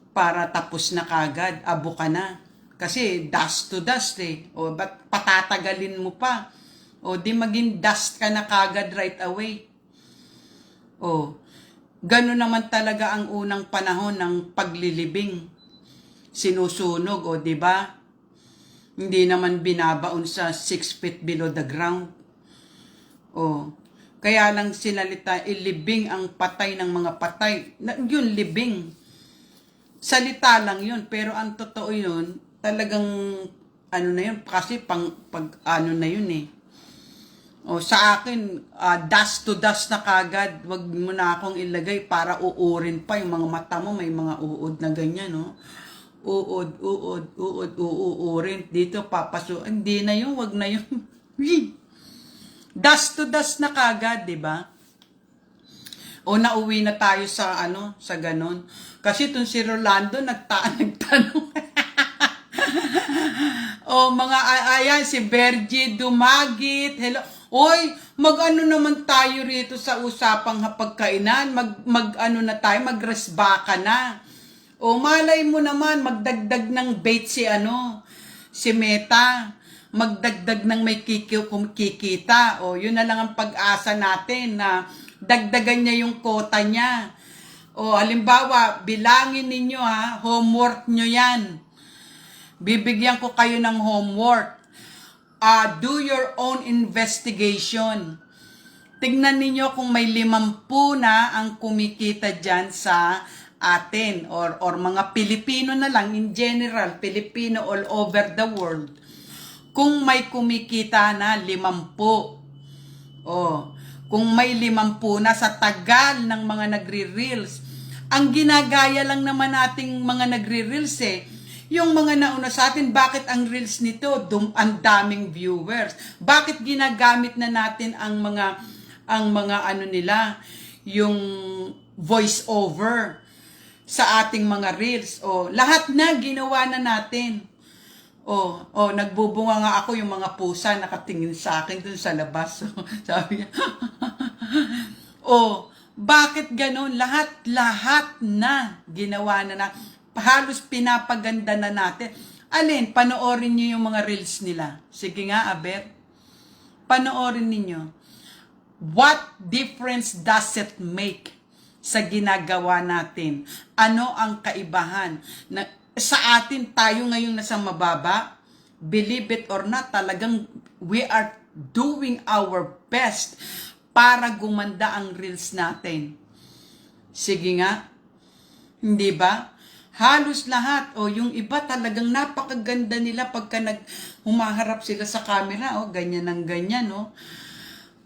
Para tapos na kagad, abo ka na. Kasi dust to dust eh. Ba't patatagalin mo pa? Di maging dust ka na kagad right away. Ganun naman talaga ang unang panahon ng paglilibing. sinusunog, o di ba? Hindi naman binabaon sa 6 feet below the ground. O, kaya lang sinalita, ilibing ang patay ng mga patay. Yun, libing. Salita lang yun, pero ang totoo yun, talagang, ano na yun, kasi ano na yun eh. O, sa akin, dust to dust na kagad. Wag mo na akong ilagay para uurin pa yung mga mata mo, may mga uod na ganyan, no? Uurin. Dito, papaso. Hindi na yun, wag na yun. Dust to dust na kagad, di ba? O nauwi na tayo sa sa ganon. Kasi itong si Rolando nagtanong. O mga ayan, si Bergie Dumagit. Hello. Oy, mag-ano naman tayo rito sa usapang hapagkainan. Mag-ano na tayo, magresbaka na. O malay mo naman, magdagdag ng bait si si Meta. Magdagdag ng may kikita. O yun na lang ang pag-asa natin na dagdagan niya yung quota niya. O halimbawa, bilangin ninyo homework nyo yan. Bibigyan ko kayo ng homework. Do your own investigation. Tignan ninyo kung may 50 na ang kumikita dyan sa atin or mga Pilipino na lang in general, Pilipino all over the world. Kung may kumikita na 50. Kung may 50 na sa tagal ng mga nagre-reels. Ang ginagaya lang naman nating mga nagre-reels yung mga nauna sa atin, bakit ang reels nito, ang daming viewers? Bakit ginagamit na natin ang mga nila, yung voice over sa ating mga reels? Lahat na ginawa na natin. Nagbubunga nga ako, yung mga pusa nakatingin sa akin dun sa labas. Sabi niya, bakit ganun? Lahat na ginawa na halos pinapaganda na natin. Alin, panoorin niyo yung mga reels nila. Sige nga, Aber. Panoorin niyo. What difference does it make sa ginagawa natin? Ano ang kaibahan? Sa atin, tayo ngayon nasa mababa, believe it or not, talagang we are doing our best para gumanda ang reels natin. Sige nga, hindi ba? Halos lahat, yung iba talagang napakaganda nila pagka humaharap sila sa camera, ganyan ng ganyan,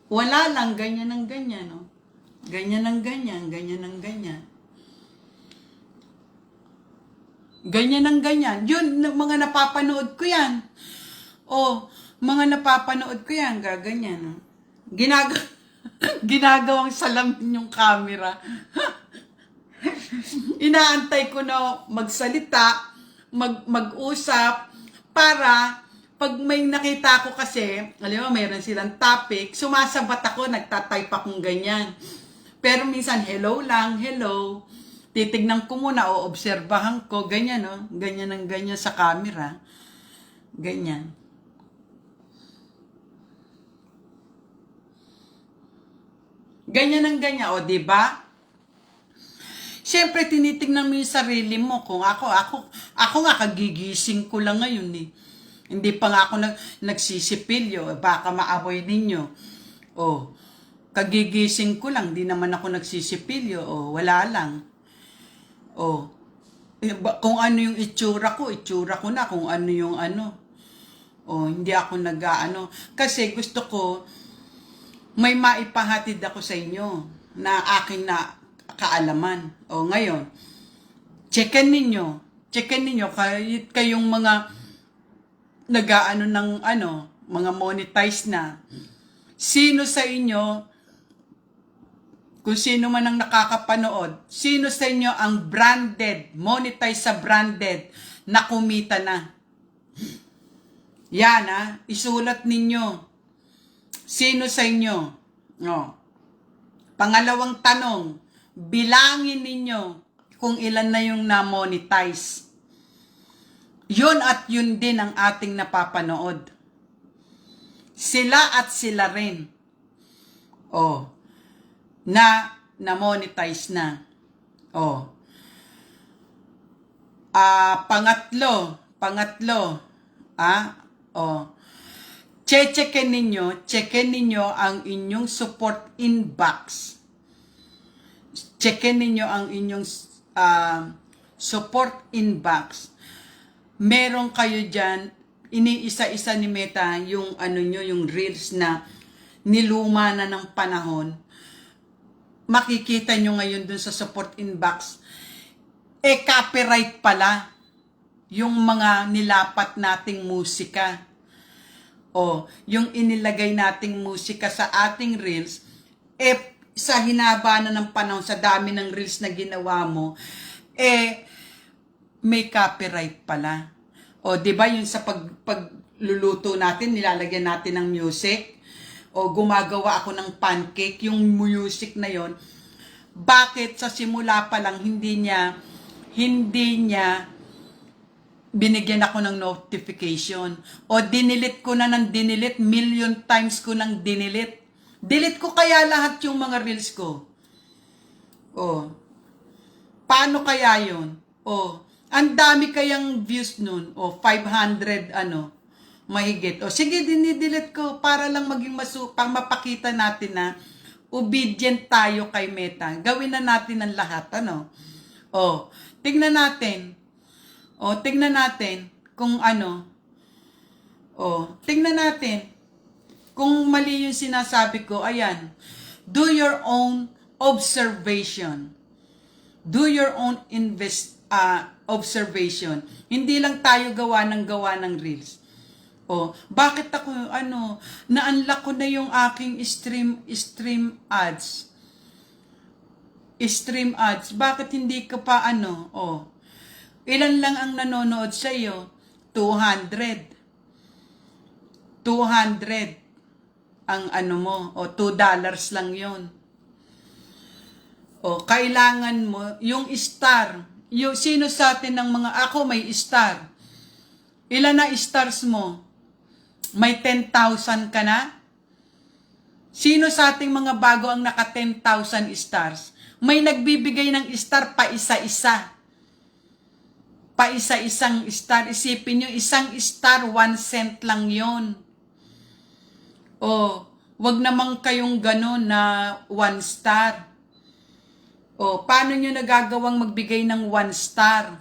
Wala lang, ganyan ng ganyan, Ganyan ng ganyan, ganyan ng ganyan. Ganyan ng ganyan. Yun, mga napapanood ko yan. Mga napapanood ko yan, gaganyan, ginagawang salamin yung camera. Inaantay ko na magsalita, mag-usap, para pag may nakita ko kasi, alam mo, mayroon silang topic, sumasabat ako, nagtatype akong ganyan. Pero minsan, hello lang, hello. Titignan ko muna, obserbahan ko, ganyan, ganyan ng ganyan sa camera. Ganyan. Ganyan ng ganyan, diba? Siyempre, tinitingnan mo yung sarili mo. Kung ako nga, kagigising ko lang ngayon Hindi pa nga ako nagsisipilyo. Baka maamoy ninyo. Kagigising ko lang, di naman ako nagsisipilyo. Wala lang. Kung ano yung itsura ko na. Kung ano yung hindi ako Kasi gusto ko, may maipahatid ako sa inyo na aking na kaalaman. Ngayon, checkin ninyo kayong mga ng mga monetize na. Sino sa inyo, kung sino man ang nakakapanood, sino sa inyo ang branded, monetize sa branded na kumita na? Yan isulat ninyo. Sino sa inyo? Pangalawang tanong, bilangin ninyo kung ilan na yung na-monetize. Yun at yun din ang ating napapanood. Sila at sila rin. Na monetize na. Pangatlo, oh, checken ninyo ang inyong support inbox. Checken ninyo ang inyong support inbox. Meron kayo dyan, iniisa-isa ni Meta yung yung reels na niluma na ng panahon. Makikita nyo ngayon dun sa support inbox, copyright pala yung mga nilapat nating musika. O, yung inilagay nating musika sa ating reels, sa hinaba na ng panahon, sa dami ng reels na ginawa mo, may copyright pala. O, di ba yung sa pagluluto natin, nilalagyan natin ng music? O, gumagawa ako ng pancake, yung music na yon. Bakit sa simula pa lang hindi niya binigyan ako ng notification? O, dinilit ko na ng dinilit, million times ko nang dinilit. Delete ko kaya lahat yung mga reels ko. O, paano kaya yun? O, ang dami kayang views nun. O, 500 mahigit. O, sige, dinidelete ko para lang maging pang mapakita natin na obedient tayo kay Meta. Gawin na natin ang lahat, O, tignan natin. O, tignan natin kung O, tignan natin. Kung mali yung sinasabi ko, ayan. Do your own observation. Do your own observation. Hindi lang tayo gawa ng reels. O, bakit ako, na-unlock ko na yung aking stream ads. Stream ads. Bakit hindi ka pa, ilan lang ang nanonood sa'yo? 200 ang mo, o $2 lang yun. O, kailangan mo, yung star, sino sa atin ng mga, ako may star. Ilan na stars mo? May 10,000 ka na? Sino sa ating mga bago ang naka 10,000 stars? May nagbibigay ng star pa isa-isa. Pa isa-isang star. Isipin nyo, isang star, 1 cent lang yon. O, wag namang kayong gano'n na 1 star. O, paano nyo nagagawang magbigay ng 1 star?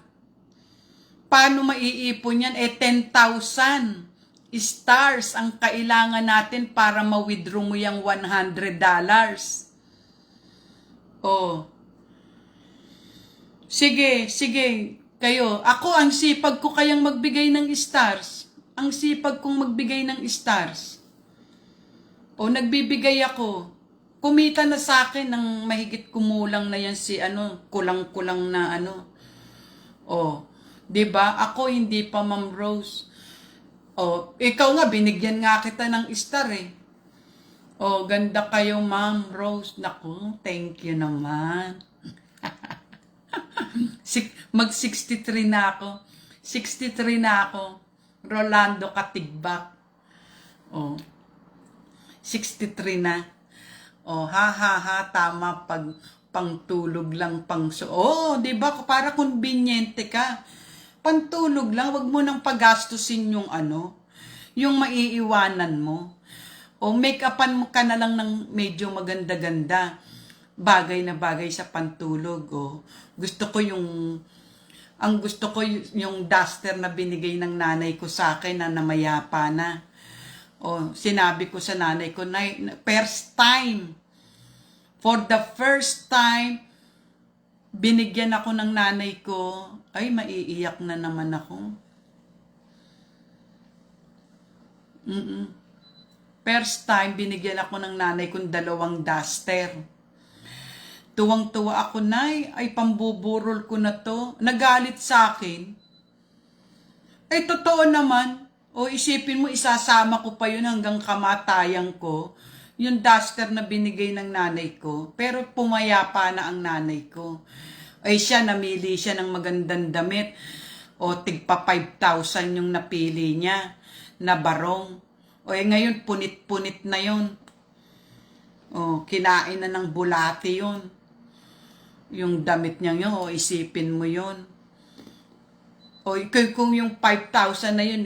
Paano maiipon yan? 10,000 stars ang kailangan natin para ma-withdraw mo yung $100. O, sige, kayo. Ako, ang sipag ko kayang magbigay ng stars. Ang sipag kong magbigay ng stars. O, nagbibigay ako. Kumita na sa akin ng mahigit kumulang na yan si kulang-kulang na O, 'di ba? Ako hindi pa, Ma'am Rose. O, ikaw nga binigyan nga kita ng star eh. O, ganda kayo, Ma'am Rose. Naku, thank you naman. Mag-63 na ako. 63 na ako. Rolando Katigbak. O, 63 na. O, tama pag pangtulog lang di ba? Para conveniente ka. Pantulog lang, wag mo nang pagastusin yung yung maiiwanan mo. O make-upan mo ka na lang ng medyo maganda-ganda. Bagay na bagay sa pantulog. O, gusto ko yung duster na binigay ng nanay ko sa akin na namayapa na. O, sinabi ko sa nanay ko, for the first time, binigyan ako ng nanay ko, ay maiiyak na naman ako. First time, binigyan ako ng nanay kong 2 duster. Tuwang-tuwa ako, nay, ay pambuburol ko na to. Nagalit sa akin. Ay, totoo naman. O, isipin mo, isasama ko pa yun hanggang kamatayan ko. Yung duster na binigay ng nanay ko. Pero pumayapa na ang nanay ko. Ay siya, namili siya ng magandang damit. O, tigpa 5,000 yung napili niya na barong. O, ngayon, punit-punit na yun. O, kinain na ng bulati yun. Yung damit niya yun, o, isipin mo yun. O kung yung 5,000 na yun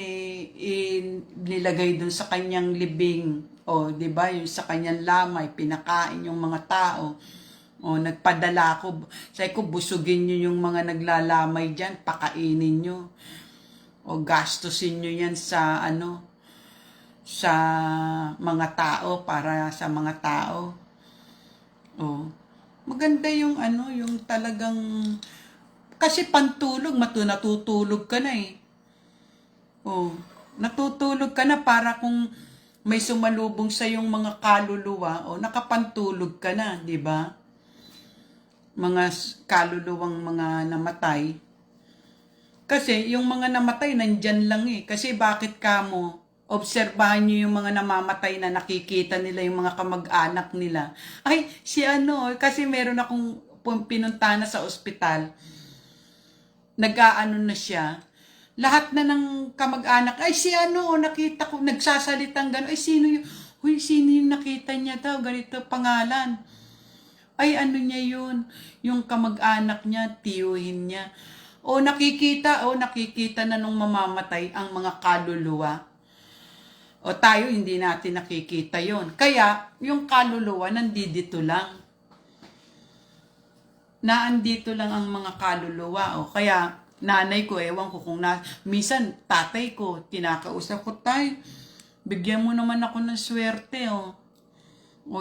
nilagay dun sa kanyang libing, o di ba, yung sa kanyang lamay, pinakain yung mga tao. O nagpadala ako, sabi ko busugin nyo yung mga naglalamay dyan, pakainin nyo. O gastusin nyo yan sa sa mga tao, para sa mga tao. O maganda yung yung talagang, kasi pantulog, natutulog ka na eh. Oh, natutulog ka na para kung may sumalubong sa yung mga kaluluwa, nakapantulog ka na, di ba? Mga kaluluwang mga namatay. Kasi yung mga namatay nandyan lang eh. Kasi bakit kamo? Obserbahan nyo yung mga namamatay na nakikita nila yung mga kamag-anak nila. Ay, kasi meron akong pinunta na sa ospital. Nag-aano na siya, lahat na ng kamag-anak, ay nakita ko, nagsasalitang gano'n, ay sino yung nakita niya daw, ganito pangalan. Ay niya yun, yung kamag-anak niya, tiyuhin niya. Nakikita na nung mamamatay ang mga kaluluwa. Tayo, hindi natin nakikita yon. Kaya, yung kaluluwa, nandito lang. Naandito lang ang mga kaluluwa. Kaya nanay ko, ewan ko kung minsan tatay ko, kinakausap ko, tay, bigyan mo naman ako ng swerte. O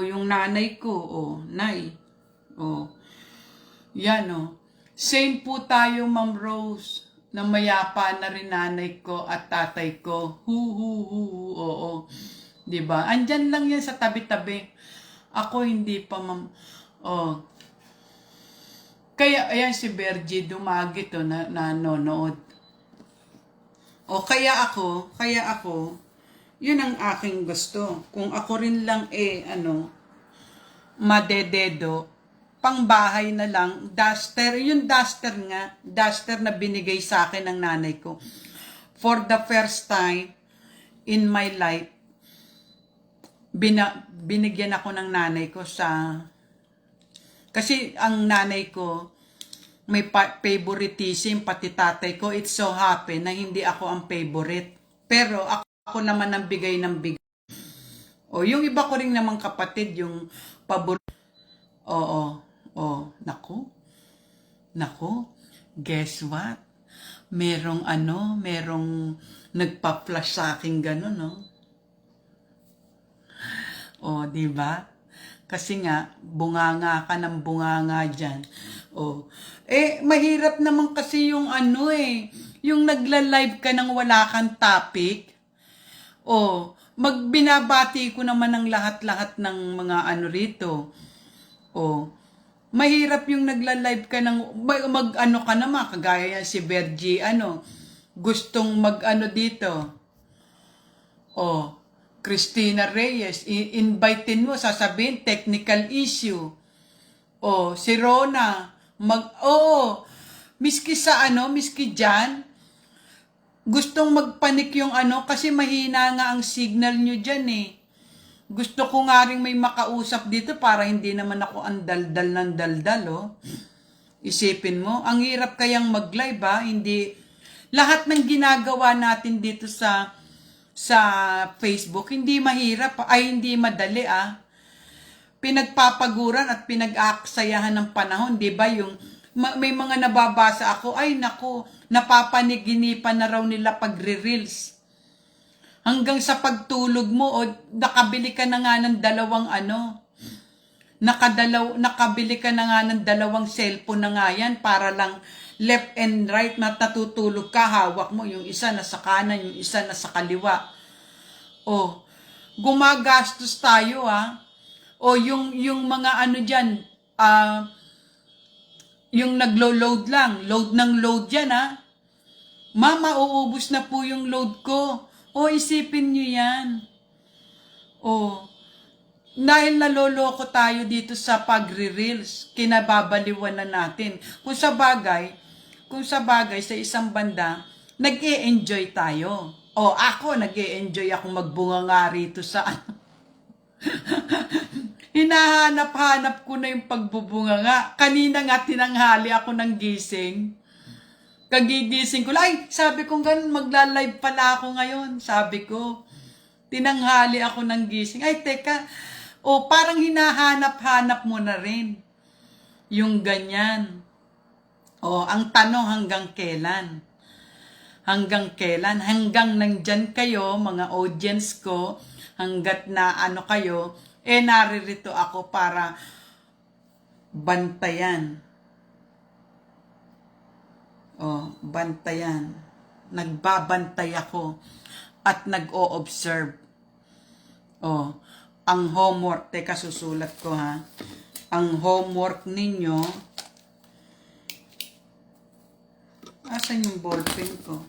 yung nanay ko, nay. Yan Same po tayo, Ma'am Rose, na mayapa na rin nanay ko at tatay ko. Oo. Diba? Andyan lang yan sa tabi-tabi. Ako hindi pa, Ma'am. Kaya, ayan si Bergie Dumagit na nanonood. Kaya ako, yun ang aking gusto. Kung ako rin lang madededo, pang bahay na lang, duster, yung duster na binigay sa akin ng nanay ko. For the first time in my life, binigyan ako ng nanay ko kasi ang nanay ko, may favoritism, pati tatay ko, it's so happy na hindi ako ang favorite. Pero ako naman ang bigay ng bigay. Yung iba ko rin naman kapatid, yung paborito. Naku, guess what? Merong nagpa-flash sa akin gano'n, diba? Kasi nga, bunganga ka ng bunganga dyan. Mahirap naman kasi yung yung nagla-live ka nang wala kang topic. Magbinabati ko naman ng lahat-lahat ng mga rito. Mahirap yung nagla-live ka nang ka naman, kagaya yan si Bergie, gustong dito. Christina Reyes, invitein mo, sasabihin, technical issue. Si Rona, miski miski dyan, gustong magpanik yung kasi mahina nga ang signal nyo dyan eh. Gusto ko nga rin may makausap dito para hindi naman ako ang daldal ng daldal, Isipin mo, ang hirap kayang mag-live, hindi, lahat ng ginagawa natin dito sa Facebook, hindi mahirap, hindi madali, Pinagpapaguran at pinag-aaksayahan ng panahon, di ba? Yung may mga nababasa ako, ay naku, napapaniginipan na raw nila pagre-reels. Hanggang sa pagtulog mo, nakabili ka na nga ng nakabili ka na nga ng 2 cellphone na nga yan, para lang left and right, natutulog ka, hawak mo, yung isa nasa kanan, yung isa nasa kaliwa. Gumagastos tayo, yung mga dyan, yung naglo-load lang, load ng load yan, Mama, uubos na po yung load ko. Isipin nyo yan. Dahil naloloko tayo dito sa pagre-reels, kinababaliwan na natin. Kung sa bagay, sa isang banda, nag-e-enjoy tayo. Ako, nag-e-enjoy akong magbunga nga rito sa Hinahanap-hanap ko na yung pagbubunga nga. Kanina nga tinanghali ako ng gising. Kagigising ko lang, ay, sabi ko ganun, magla-live pala ako ngayon. Sabi ko, tinanghali ako ng gising. Ay, teka, parang hinahanap-hanap mo na rin yung ganyan. Ang tanong hanggang kailan? Hanggang kailan? Hanggang nandyan kayo, mga audience ko, hanggat na ano kayo, naririto ako para bantayan. Bantayan. Nagbabantay ako at nag-o-observe. Ang homework, teka susulat ko ha. Ang homework ninyo, asan yung ballpen ko?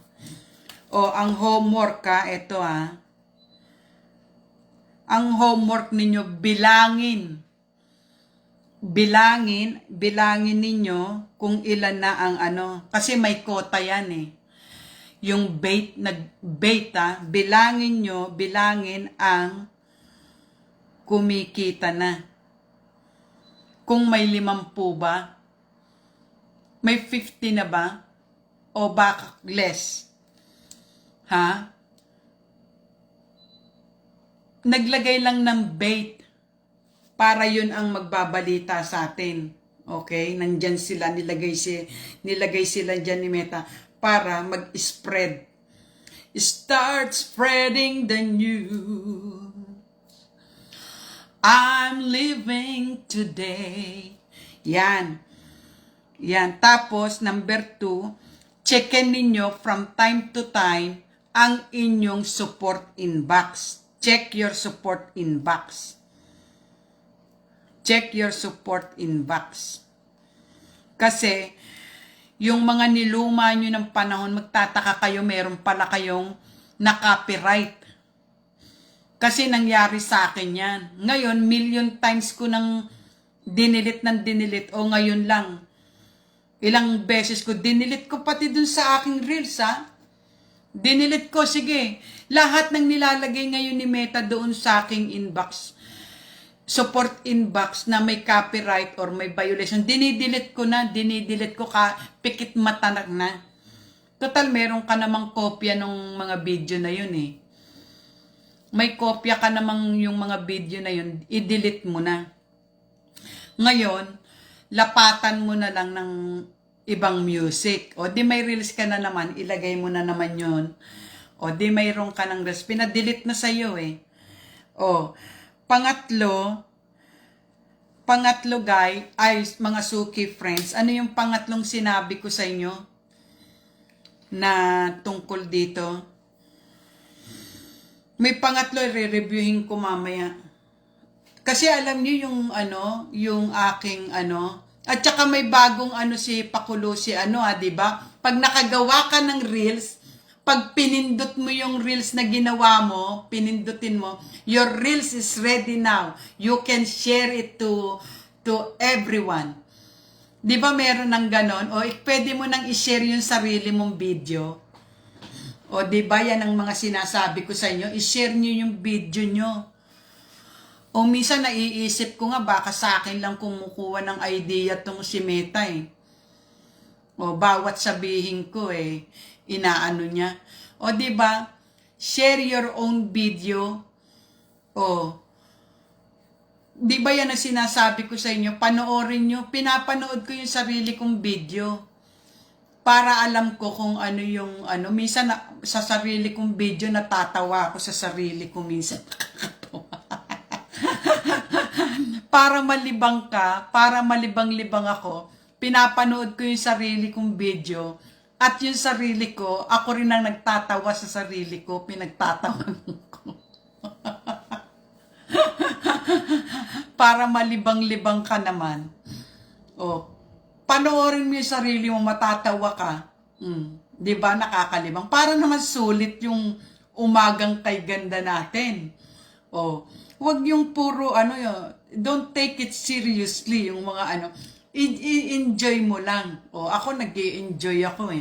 Ang homework ito ha. Ang homework ninyo, bilangin ninyo kung ilan na ang kasi may quota yan yung bilangin ang kumikita na. Kung may 50 ba, may 50 na ba, o baka less, ha? Naglagay lang ng bait para yun ang magbabalita sa atin. Okay? Nandyan sila, nilagay sila dyan ni Meta para mag-spread. Start spreading the news. I'm living today. Yan. Tapos, number 2, checkin ninyo from time to time ang inyong support inbox. Check your support inbox. Check your support inbox. Kasi, yung mga niluma nyo ng panahon, magtataka kayo, meron pala kayong na-copyright. Kasi nangyari sa akin yan. Ngayon, million times ko nang dinilit. Ngayon lang. Ilang beses ko, dinilit ko pati dun sa aking reels, Dinilit ko, sige. Lahat ng nilalagay ngayon ni Meta doon sa aking inbox, support inbox na may copyright or may violation, dinidelete ko, pikit mata na. Total, meron ka namang kopya ng mga video na yun May kopya ka namang yung mga video na yun, i-delete mo na. Ngayon, lapatan mo na lang ng ibang music. O di may reels ka na naman, ilagay mo na naman yun. O di mayroon ka ng reels, pina-delete na sa'yo Pangatlo guys, mga Suki friends, ano yung pangatlong sinabi ko sa inyo na tungkol dito? May pangatlo, re-reviewin ko mamaya. Kasi alam niyo yung yung aking at saka may bagong si Pakulo di ba? Pag nakagawa ka ng reels, pag pinindot mo yung reels na ginawa mo, pinindutin mo, your reels is ready now. You can share it to everyone. Di ba meron ng ganon? Pwede mo nang i-share yung sarili mong video. Di ba yan ang mga sinasabi ko sa inyo? I-share nyo yung video nyo. Minsan naiisip ko nga, baka sa akin lang kumukuha ng idea tong si Meta bawat sabihin ko inaano niya. Di ba? Share your own video. Di ba yan ang sinasabi ko sa inyo? Panoorin nyo. Pinapanood ko yung sarili kong video. Para alam ko kung ano yung Minsan sa sarili kong video, natatawa ako sa sarili ko minsan. Para malibang ka, para malibang-libang ako, pinapanood ko yung sarili kong video, at yung sarili ko, ako rin ang nagtatawa sa sarili ko, pinagtatawan ko. Para malibang-libang ka naman. Panoorin mo yung sarili mo, matatawa ka. Di ba, nakakalibang? Para naman sulit yung umagang kay ganda natin. Huwag yung puro don't take it seriously yung mga enjoy mo lang. Ako nag-i-enjoy ako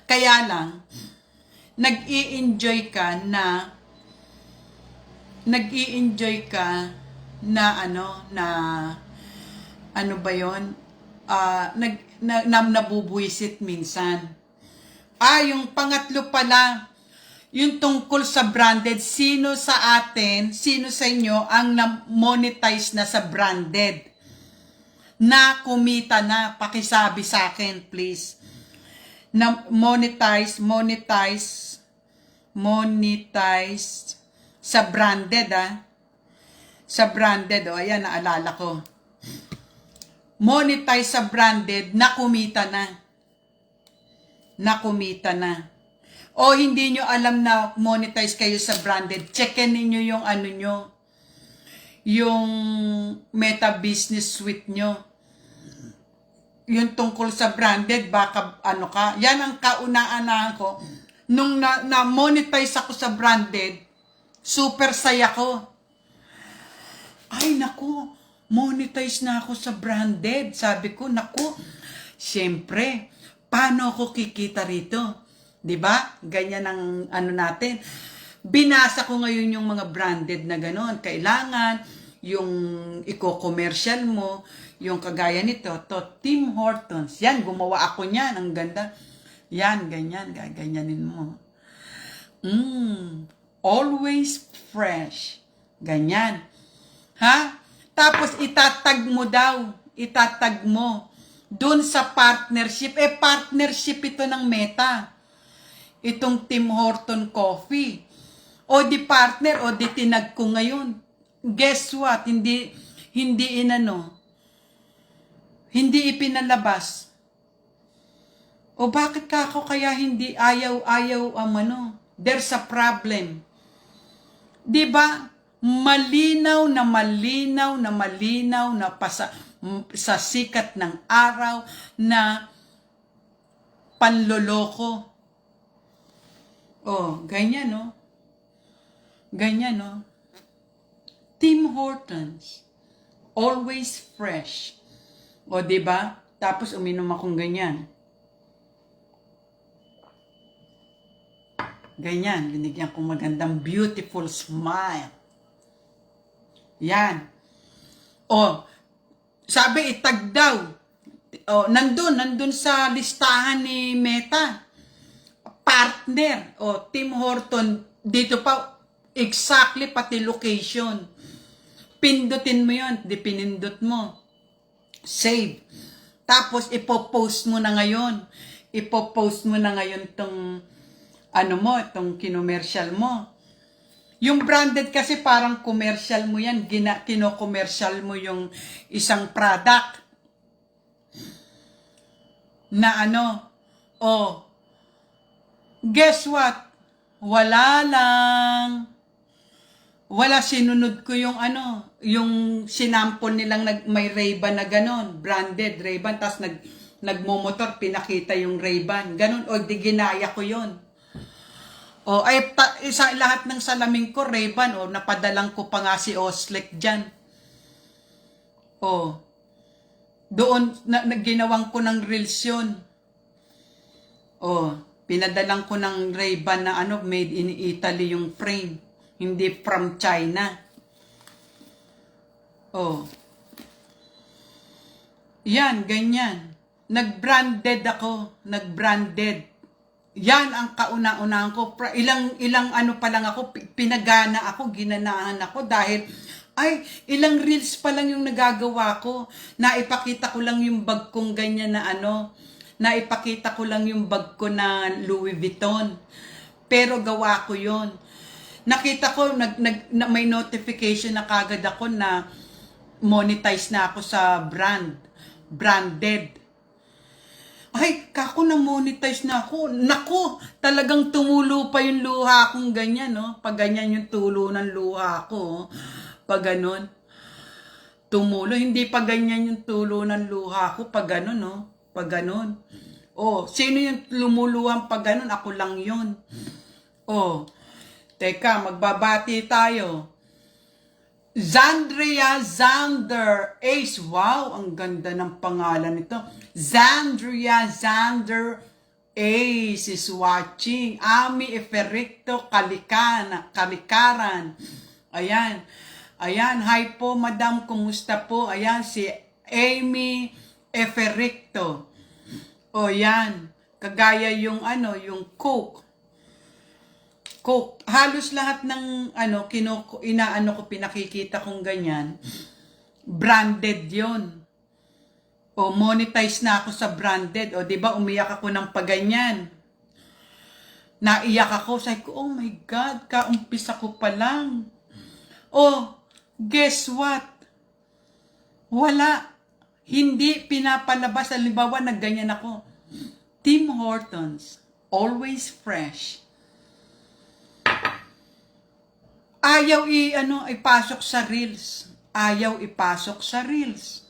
Kaya lang, nag-i-enjoy ka na ano ba yon? nabubuwisit minsan. Yung pangatlo pala, yung tungkol sa branded, sino sa atin, sino sa inyo ang na-monetize na sa branded? Na kumita na, pakisabi sa akin, please. Na monetize sa branded, Sa branded, ayan, naalala ko. Monetize sa branded, na kumita na. O hindi nyo alam na monetize kayo sa branded, checkin niyo yung ano nyo, yung Meta Business Suite nyo. Yung tungkol sa branded, baka ano ka. Yan ang kauna-anahan ko. Nung na-monetize ako sa branded, super saya ko. Ay, naku, monetize na ako sa branded. Sabi ko, naku, siyempre, paano ako kikita rito? 'Di ba? Ganyan ang ano natin. Binasa ko ngayon yung mga branded na gano'n. Kailangan yung i-commercial mo, yung kagaya nito, Tim Hortons. Yan, gumawa ako niyan. Ang ganda. Yan, ganyan. Gaganyanin mo. Always fresh. Ganyan. Tapos itatag mo daw. Itatag mo. Doon sa partnership. Partnership ito ng Meta. Itong Tim Horton Coffee. O di partner, o di tinag ko ngayon. Guess what? Hindi ipinalabas. O bakit ka ako kaya hindi ayaw there's a problem. Di ba? Malinaw na sa sikat ng araw na panloloko. Ganyan, no? Tim Hortons. Always fresh. O, diba? Tapos uminom akong ganyan. Ganyan. Binigyan kong magandang beautiful smile. Yan. Sabi itag daw. Nandun sa listahan ni Meta. Partner, Tim Horton, dito pa, exactly pati location. Pindutin mo yun, di pinindot mo. Save. Tapos, ipopost mo na ngayon. Tong, itong kinomercial mo. Yung branded kasi parang commercial mo yan, kino-commercial mo yung isang product. Na guess what? Wala sinunod ko yung yung sinampon nilang may Ray-Ban na ganon, branded Ray-Ban, tas nagmomotor, pinakita yung Ray-Ban, ganon, di ginaya ko yun. Lahat ng salamin ko, Ray-Ban, napadalang ko pa nga si Oslek dyan. Doon, ginawang ko ng reels yun. Pinadalang ko ng Ray-Ban na made in Italy yung frame. Hindi from China. Yan, ganyan. Nag-branded ako. Yan ang kauna-unahan ko. Ilang pa lang ako, pinagana ako, ginanahan ako dahil ilang reels pa lang yung nagagawa ko. Naipakita ko lang yung bag kong ganyan na naipakita ko lang yung bag ko na Louis Vuitton. Pero gawa ko yon. Nakita ko, may notification na kagad ako na monetize na ako sa branded. Kako na monetize na ako. Naku, talagang tumulo pa yung luha kong ganyan, no? Pag ganyan yung tulo ng luha ko, pag ganon. Tumulo, hindi pa ganyan yung tulo ng luha ko, pag ganon, no? Pag ganon. Sino yung lumuluhan pag ganon? Ako lang yun. Teka, magbabati tayo. Zandria Zander Ace. Wow, ang ganda ng pangalan nito. Zandria Zander Ace is watching. Ami Efericto Kalikaran. Ayan. Hi po, madam. Kumusta po? Ayan, si Amy Efericto. O yan. Kagaya yung yung Coke. Coke. Halos lahat ng pinakikita kong ganyan, branded yon. O monetize na ako sa branded. O di ba umiyak ako ng paganyan. Naiyak ako. Sabi ko, oh my God, kaumpisa ko pa lang. Oh, guess what? Wala. Hindi pinapalabas. Halimbawa, nagganyan ako. Tim Hortons. Always fresh. Ayaw ipasok sa Reels. Ayaw ipasok sa Reels.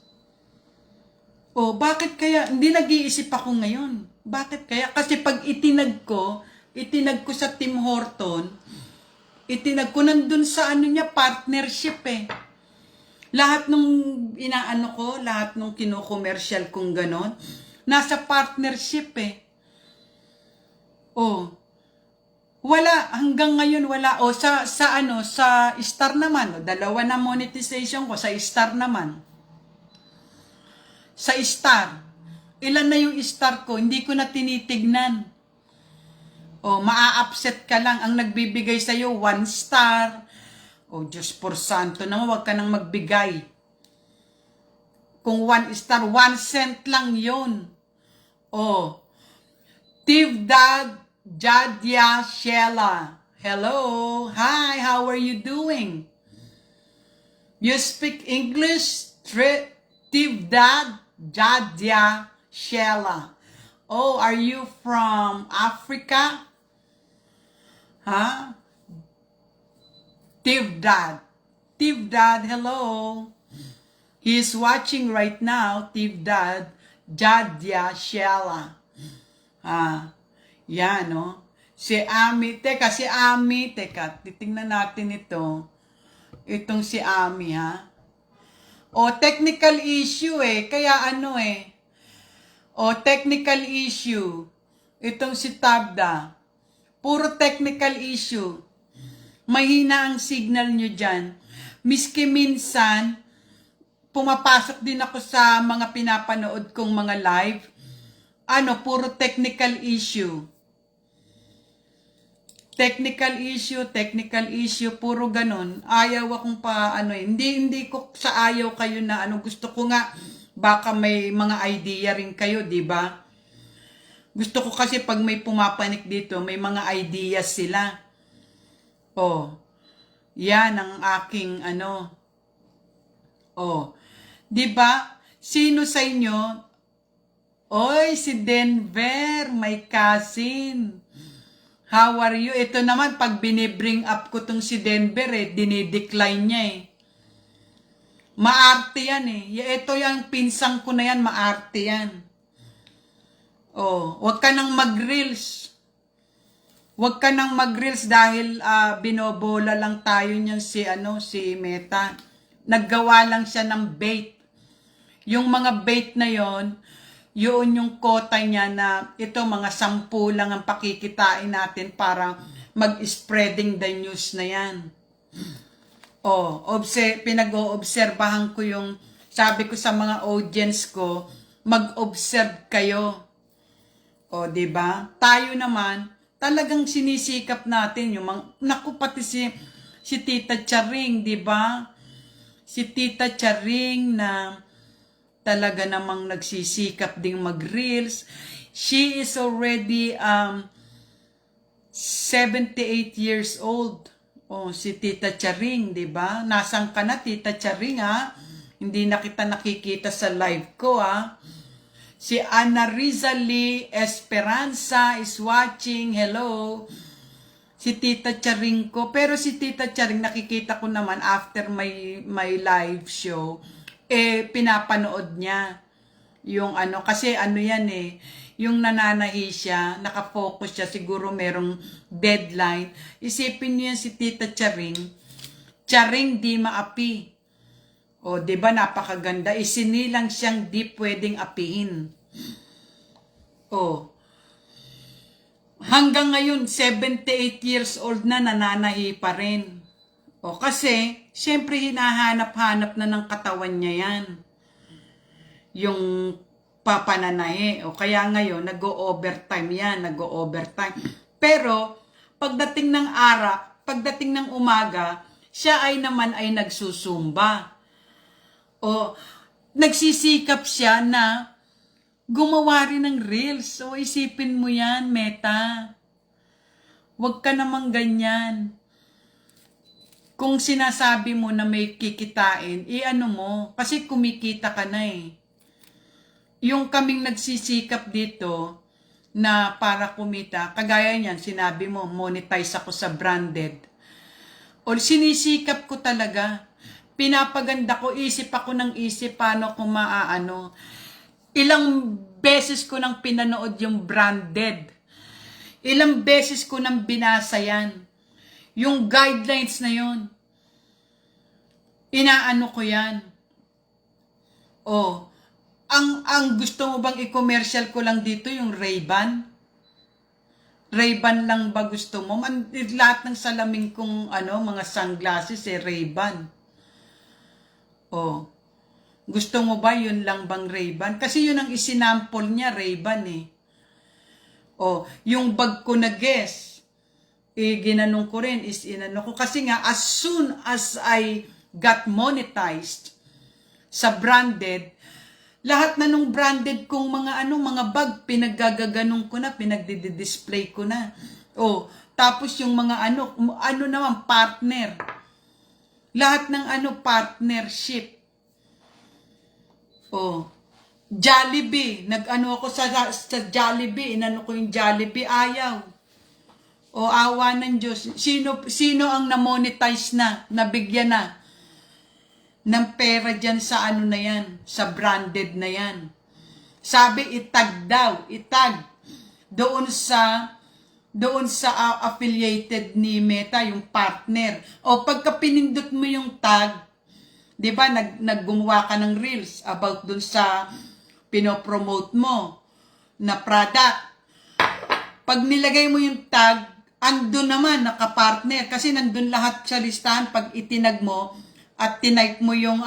O, bakit kaya? Hindi nag-iisip ako ngayon. Bakit kaya? Kasi pag itinag ko sa Tim Horton, itinag ko nandun sa partnership eh. Lahat nung lahat nung kino-commercial kong ganon, nasa partnership eh. O, wala, hanggang ngayon wala. O, sa Star naman, dalawa na monetization ko, sa Star naman. Sa Star, ilan na yung Star ko, hindi ko na tinitignan. O, maa-upset ka lang. Ang nagbibigay sa'yo, 1 star. O, Diyos por santo naman, huwag ka nang magbigay. Kung 1 star, 1 cent lang yun. O, Tivdad Jadya Shela. Hello. Hi, how are you doing? You speak English? Tivdad Jadya Shela. Oh, are you from Africa? Huh? Tivdad. Tivdad, hello. He's watching right now, Tivdad Jadya Shela. Yan, no? Si Ami, teka, titingnan natin ito. Itong si Ami, ha? O, technical issue eh. Kaya O, technical issue. Itong si Tabda. Puro technical issue. Mahina ang signal nyo dyan. Miski minsan, pumapasok din ako sa mga pinapanood kong mga live. Puro technical issue. Technical issue, puro ganun. Ayaw akong hindi ko sa ayaw kayo na gusto ko nga, baka may mga idea rin kayo, di ba? Gusto ko kasi pag may pumapanik dito, may mga ideas sila. Oh, yan ang aking Oh, di ba? Sino sa inyo? Oy, si Denver, my cousin. How are you? Ito naman, pag binibring up ko tong si Denver, dinidecline niya eh. Maarte yan eh. Ito yung pinsang ko na yan, maarte yan. Oh, wag ka nang mag-reels. Wag ka nang mag-reels dahil binobola lang tayo niyan si Meta. Naggawa lang siya ng bait. Yung mga bait na yon, yun yung kota niya na ito mga 10 lang ang pakikitain natin para mag-spreading the news na yan. Oh, pinag-oobserbahan ko yung, sabi ko sa mga audience ko, mag-observe kayo. O, di ba? Tayo naman, talagang sinisikap natin yung naku, pati si Tita Charing, di ba? Si Tita Charing na talaga namang nagsisikap ding mag-reels. She is already 78 years old. Oh, si Tita Charing, di ba? Nasaan ka na, Tita Charing, ha? Hindi na kita nakikita sa live ko, ha? Si Ana Rizali Esperanza is watching. Hello. Si Tita Charing ko. Pero si Tita Charing, nakikita ko naman after my live show, pinapanood niya yung kasi yan yung nananahi siya, nakafocus siya, siguro merong deadline. Isipin niyo yan si Tita Charing. Charing di maapi. O, di ba napakaganda? Isinilang siyang di pwedeng apihin. O, hanggang ngayon, 78 years old na, nananahi pa rin. O, kasi, syempre hinahanap-hanap na ng katawan niya yan. Yung papananahe. O kaya ngayon, nag-o-overtime yan, nag-o-overtime. Pero, pagdating ng umaga, siya ay naman ay nagsusumba. O, nagsisikap siya na gumawa rin ng reels. So, isipin mo yan, Meta. Huwag ka namang ganyan. Kung sinasabi mo na may kikitain, i-ano mo, kasi kumikita ka na eh. Yung kaming nagsisikap dito na para kumita, kagaya niyan, sinabi mo, monetize ako sa branded. O sinisikap ko talaga. Pinapaganda ko, isip ako ng isip, paano ko maaano. Ilang beses ko nang pinanood yung branded. Ilang beses ko nang binasa yan. Yung guidelines na yun. Inaano ko yan. O, ang gusto mo bang i-commercial ko lang dito yung Ray-Ban? Ray-Ban lang ba gusto mo? Lahat ng salamin kong mga sunglasses Ray-Ban. O, gusto mo ba yun lang bang Ray-Ban? Kasi yun ang isinample niya, Ray-Ban eh. O, yung bag ko na guess, ginanong ko rin, inano ko. Kasi nga, as soon as I got monetized sa branded, lahat na nung branded kong mga bag, pinaggagaganong ko na, pinagdi-display ko na. O, tapos yung mga naman, partner. Lahat ng partnership. O, Jollibee, nag-ako sa Jollibee, inano ko yung Jollibee, ayaw. O, awa ng Diyos. Sino ang na-monetize na, nabigyan na ng pera dyan sa na yan, sa branded na yan. Sabi, itag daw, itag. Doon sa affiliated ni Meta, yung partner. O pagka pinindot mo yung tag, di ba, naggumawa ka ng reels about dun sa pinopromote mo na product. Pag nilagay mo yung tag, andun naman, nakapartner. Kasi nandun lahat sa listahan pag itinag mo, at tinype mo yung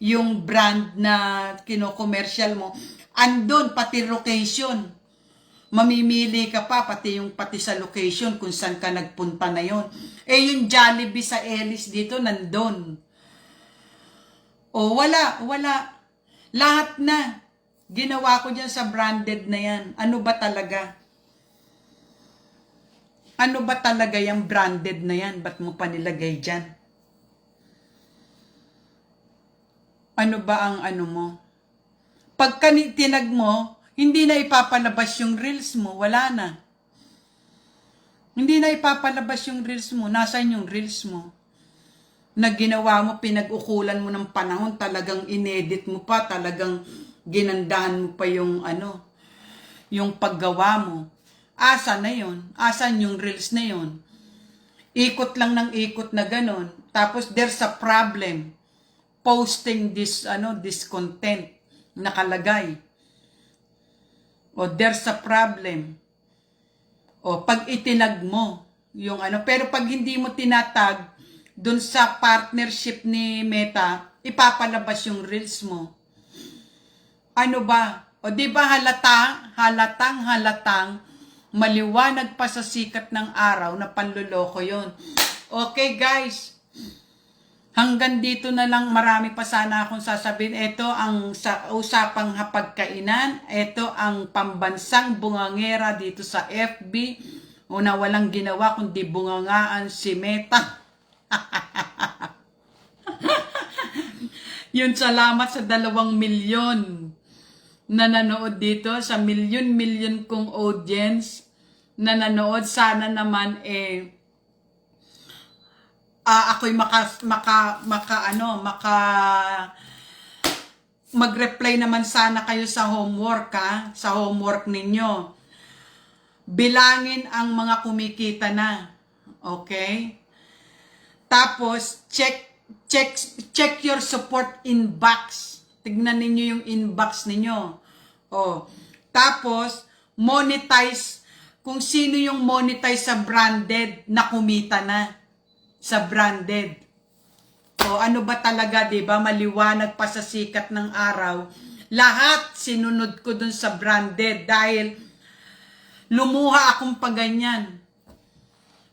yung brand na kino-commercial mo, andun pati location. Mamimili ka pa pati sa location kung saan ka nagpunta na yon. Eh yung Jollibee sa Ellis dito nandun. O wala. Lahat na ginawa ko diyan sa branded na yan. Ano ba talaga? Ano ba talaga yung branded na yan? Ba't mo pa nilagay diyan? Ano ba ang mo? Pagka tinag mo, hindi na ipapalabas yung reels mo, wala na. Hindi na ipapalabas yung reels mo, nasaan yung reels mo? Na ginawa mo, pinag-ukulan mo ng panahon, talagang inedit mo pa, talagang ginandahan mo pa yung yung paggawa mo. Asa na yon? Asan yung reels na yon? Ikot lang ng ikot na ganon. Tapos there's a problem posting this content nakalagay. O there's a problem. O pag itinag mo yung pero pag hindi mo tinatag dun sa partnership ni Meta, ipapalabas yung reels mo. Ano ba? O di ba halatang maliwanag pa sa sikat ng araw na panluloko yon. Okay guys, hanggang dito na lang, marami pa sana akong sasabihin. Ito ang sa usapang hapagkainan. Ito ang pambansang bungangera dito sa FB. Una, walang ginawa kundi bungangaan si Meta. Yun, salamat sa 2 milyon na nanood dito. Sa milyon kong audience na nanood. Sana naman ako'y mag-reply naman sana kayo sa homework sa homework ninyo. Bilangin ang mga kumikita na. Okay? Tapos check your support inbox. Tignan ninyo yung inbox ninyo. Tapos monetize kung sino yung monetize sa branded na kumita na. Sa branded. O ano ba talaga, 'di ba? Maliwanag pa sa sikat ng araw Lahat sinunod ko dun sa branded dahil lumuha akong paganyan.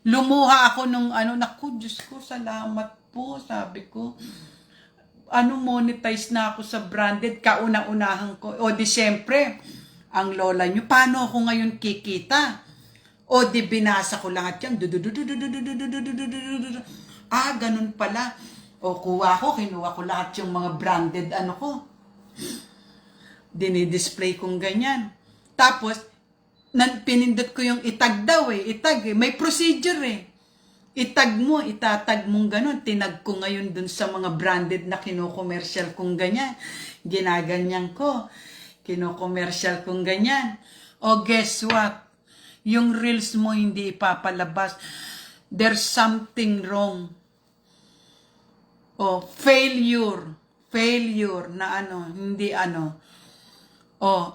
Lumuha ako nung naku, Diyos ko, salamat po, sabi ko. Monetize na ako sa branded, kauna-unahan ko. O di siyempre, ang lola nyo, paano ako ngayon kikita? O di binasa ko lahat yan. Ganun pala. O kinuha ko lahat yung mga branded ko. Dinidisplay kong ganyan. Tapos, pinindot ko yung itag daw itag May procedure itatag mong ganun. Tinag ko ngayon dun sa mga branded na kino-commercial kong ganyan. Ginaganyan ko. Kino-commercial kong ganyan. O guess what? Yung reels mo hindi ipapalabas. There's something wrong. O failure. Failure na hindi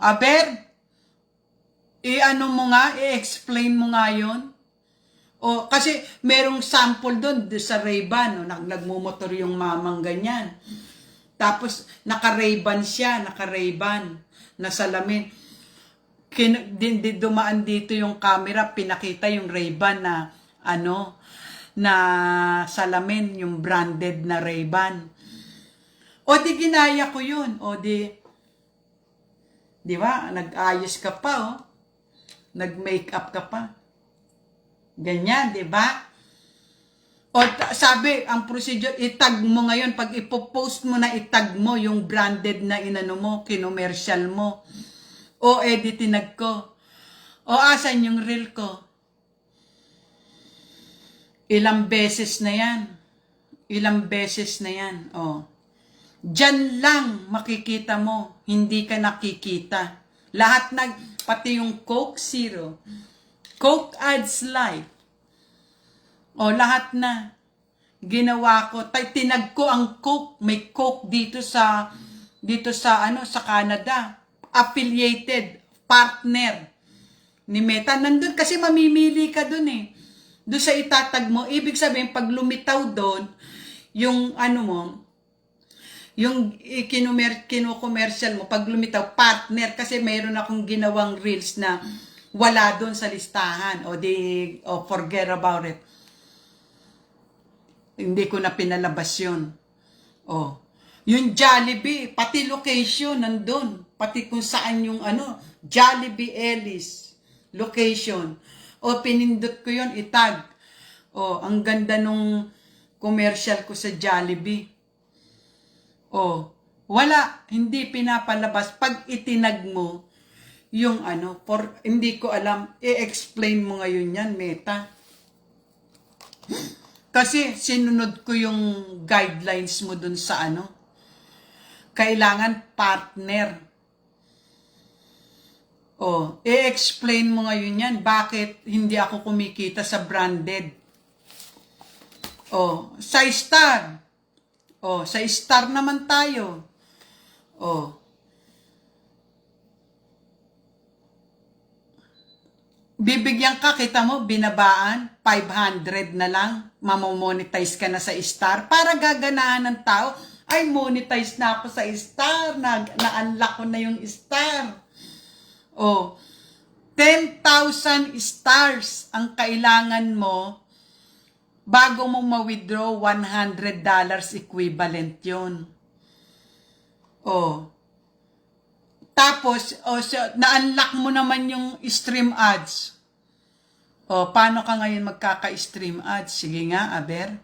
aber, i-explain mo nga yun. Kasi merong sample doon sa Ray-Ban, nagmumotor yung mamang ganyan. Tapos, naka-Ray-Ban siya, na salamin. Dumaan dito yung camera, pinakita yung Ray-Ban na, na salamin, yung branded na Ray-Ban. Di ginaya ko yun. Di ba? Nag-ayos ka pa, Nag-makeup ka pa. Ganyan, di ba? Sabi, ang procedure, itag mo ngayon. Pag ipopost mo na itag mo yung branded na mo, kinomercial mo. Tinag ko. Asan yung reel ko? Ilang beses na yan. Diyan lang makikita mo, hindi ka nakikita. Lahat pati yung Coke Zero, Coke Adds Life, lahat na ginawa ko. Tinag ko ang Coke, may Coke dito sa Canada, affiliated partner ni Meta. Nandun kasi mamimili ka dun Doon sa itatag mo, ibig sabihin pag lumitaw doon, yung yung kino-commercial mo, pag lumitaw, partner, kasi mayroon akong ginawang reels na wala doon sa listahan, forget about it. Hindi ko na pinalabas yun. Yung Jollibee, pati location nandun, pati kung saan yung Jollibee Ellis, location. Pinindot ko yun, itag. Ang ganda nung commercial ko sa Jollibee. Wala, hindi pinapalabas. Pag itinag mo, yung hindi ko alam, i-explain mo ngayon yan, Meta. Kasi sinunod ko yung guidelines mo dun sa kailangan partner. I-explain mo ngayon yan, bakit hindi ako kumikita sa branded. Sa Star. Sa Star naman tayo. Bibigyan ka, kita mo, binabaan, 500 na lang, mamomonetize ka na sa Star, para gaganahan ng tao, ay, monetize na ako sa Star, na-unlock ko na yung Star. 10,000 stars ang kailangan mo bago mo ma-withdraw, $100 equivalent yun. Tapos, na-unlock mo naman yung stream ads. Paano ka ngayon magkaka-stream ads? Sige nga, aber.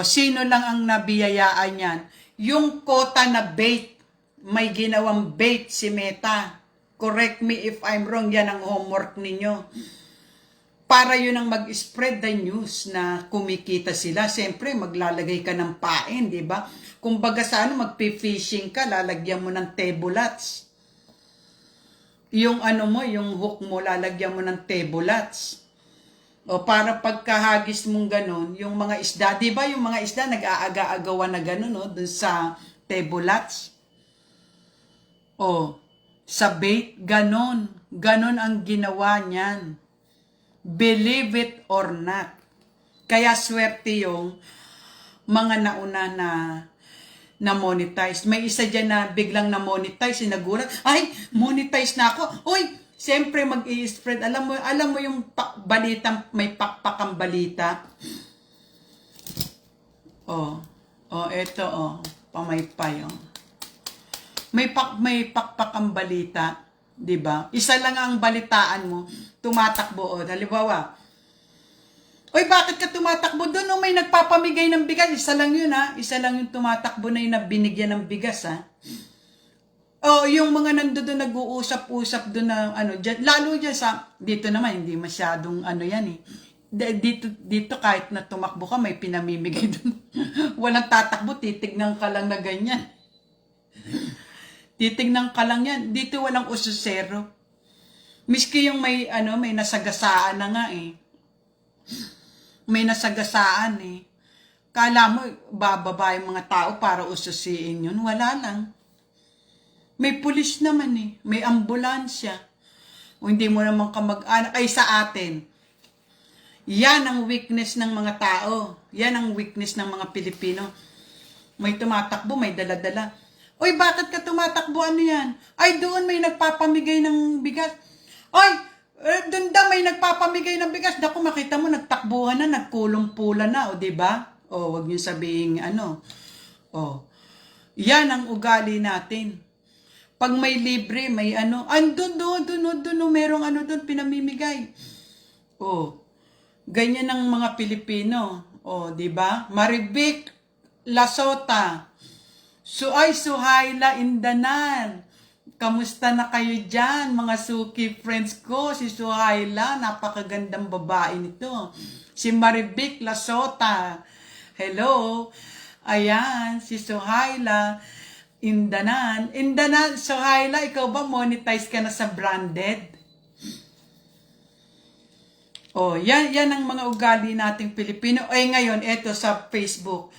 Sino lang ang nabiyayaan yan? Yung quota na bait. May ginawang bait si Meta. Correct me if I'm wrong. Yan ang homework ninyo. Para yun ang mag-spread the news na kumikita sila. Siyempre, maglalagay ka ng pain, di ba? Kung baga sa magpi-fishing ka, lalagyan mo ng tebulats. Yung yung hook mo, lalagyan mo ng tebulats. Para pagkahagis mong ganun, yung mga isda, di ba yung mga isda nag-aaga-agawan na ganun, dun sa tebulats? Sa bait, ganun. Ganun ang ginawa niyan. Believe it or not. Kaya swerte yung mga nauna na-monetize. May isa dyan na biglang na-monetize, nagulat, ay, monetize na ako. Uy, siyempre mag-i-spread. Alam mo yung balita, may pakpakang balita. Eto, pamaypay, May pakpakang balita, 'di ba? Isa lang ang balitaan mo, tumatakbo. Halimbawa, oy, bakit ka tumatakbo doon? May nagpapamigay ng bigas. Isa lang yun, ha? Isa lang yung tumatakbo na yung binigyan ng bigas, ha? Yung mga nandoon nag-uusap-usap doon na, dyan, lalo dyan sa, dito naman, hindi masyadong, yan, eh. Dito kahit na tumakbo ka, may pinamimigay doon. Walang tatakbo, titignan ka lang na ganyan. Titignan ka lang yan. Dito walang ususero. Miski yung may nasagasaan na nga, eh. May nasagasaan, eh. Kala mo, bababa yung mga tao para ususiin yun. Wala lang. May pulis naman, eh. May ambulansya. O hindi mo naman kamag-anak. Ay, sa atin. Yan ang weakness ng mga tao. Yan ang weakness ng mga Pilipino. May tumatakbo, may daladala. Oy, bakit ka tumatakbo? Ano yan? Ay, doon may nagpapamigay ng bigas. Oy, doon daw may nagpapamigay ng bigas. Naku, makita mo, nagtakbuhan na, nagkulong-pula na, diba? Wag niyo sabihin, yan ang ugali natin. Pag may libre, may doon, merong doon, pinamimigay. Ganyan ang mga Pilipino. Diba? Maribik, Lasota, Suhayla, Indanan. Kamusta na kayo dyan, mga suki friends ko? Si Suhayla, napakagandang babae nito. Si Maribik Lasota. Hello. Ayan, si Suhayla. Indanan, Suhayla, ikaw ba monetize ka na sa branded? Yan ang mga ugali nating Pilipino. Ngayon, eto sa Facebook.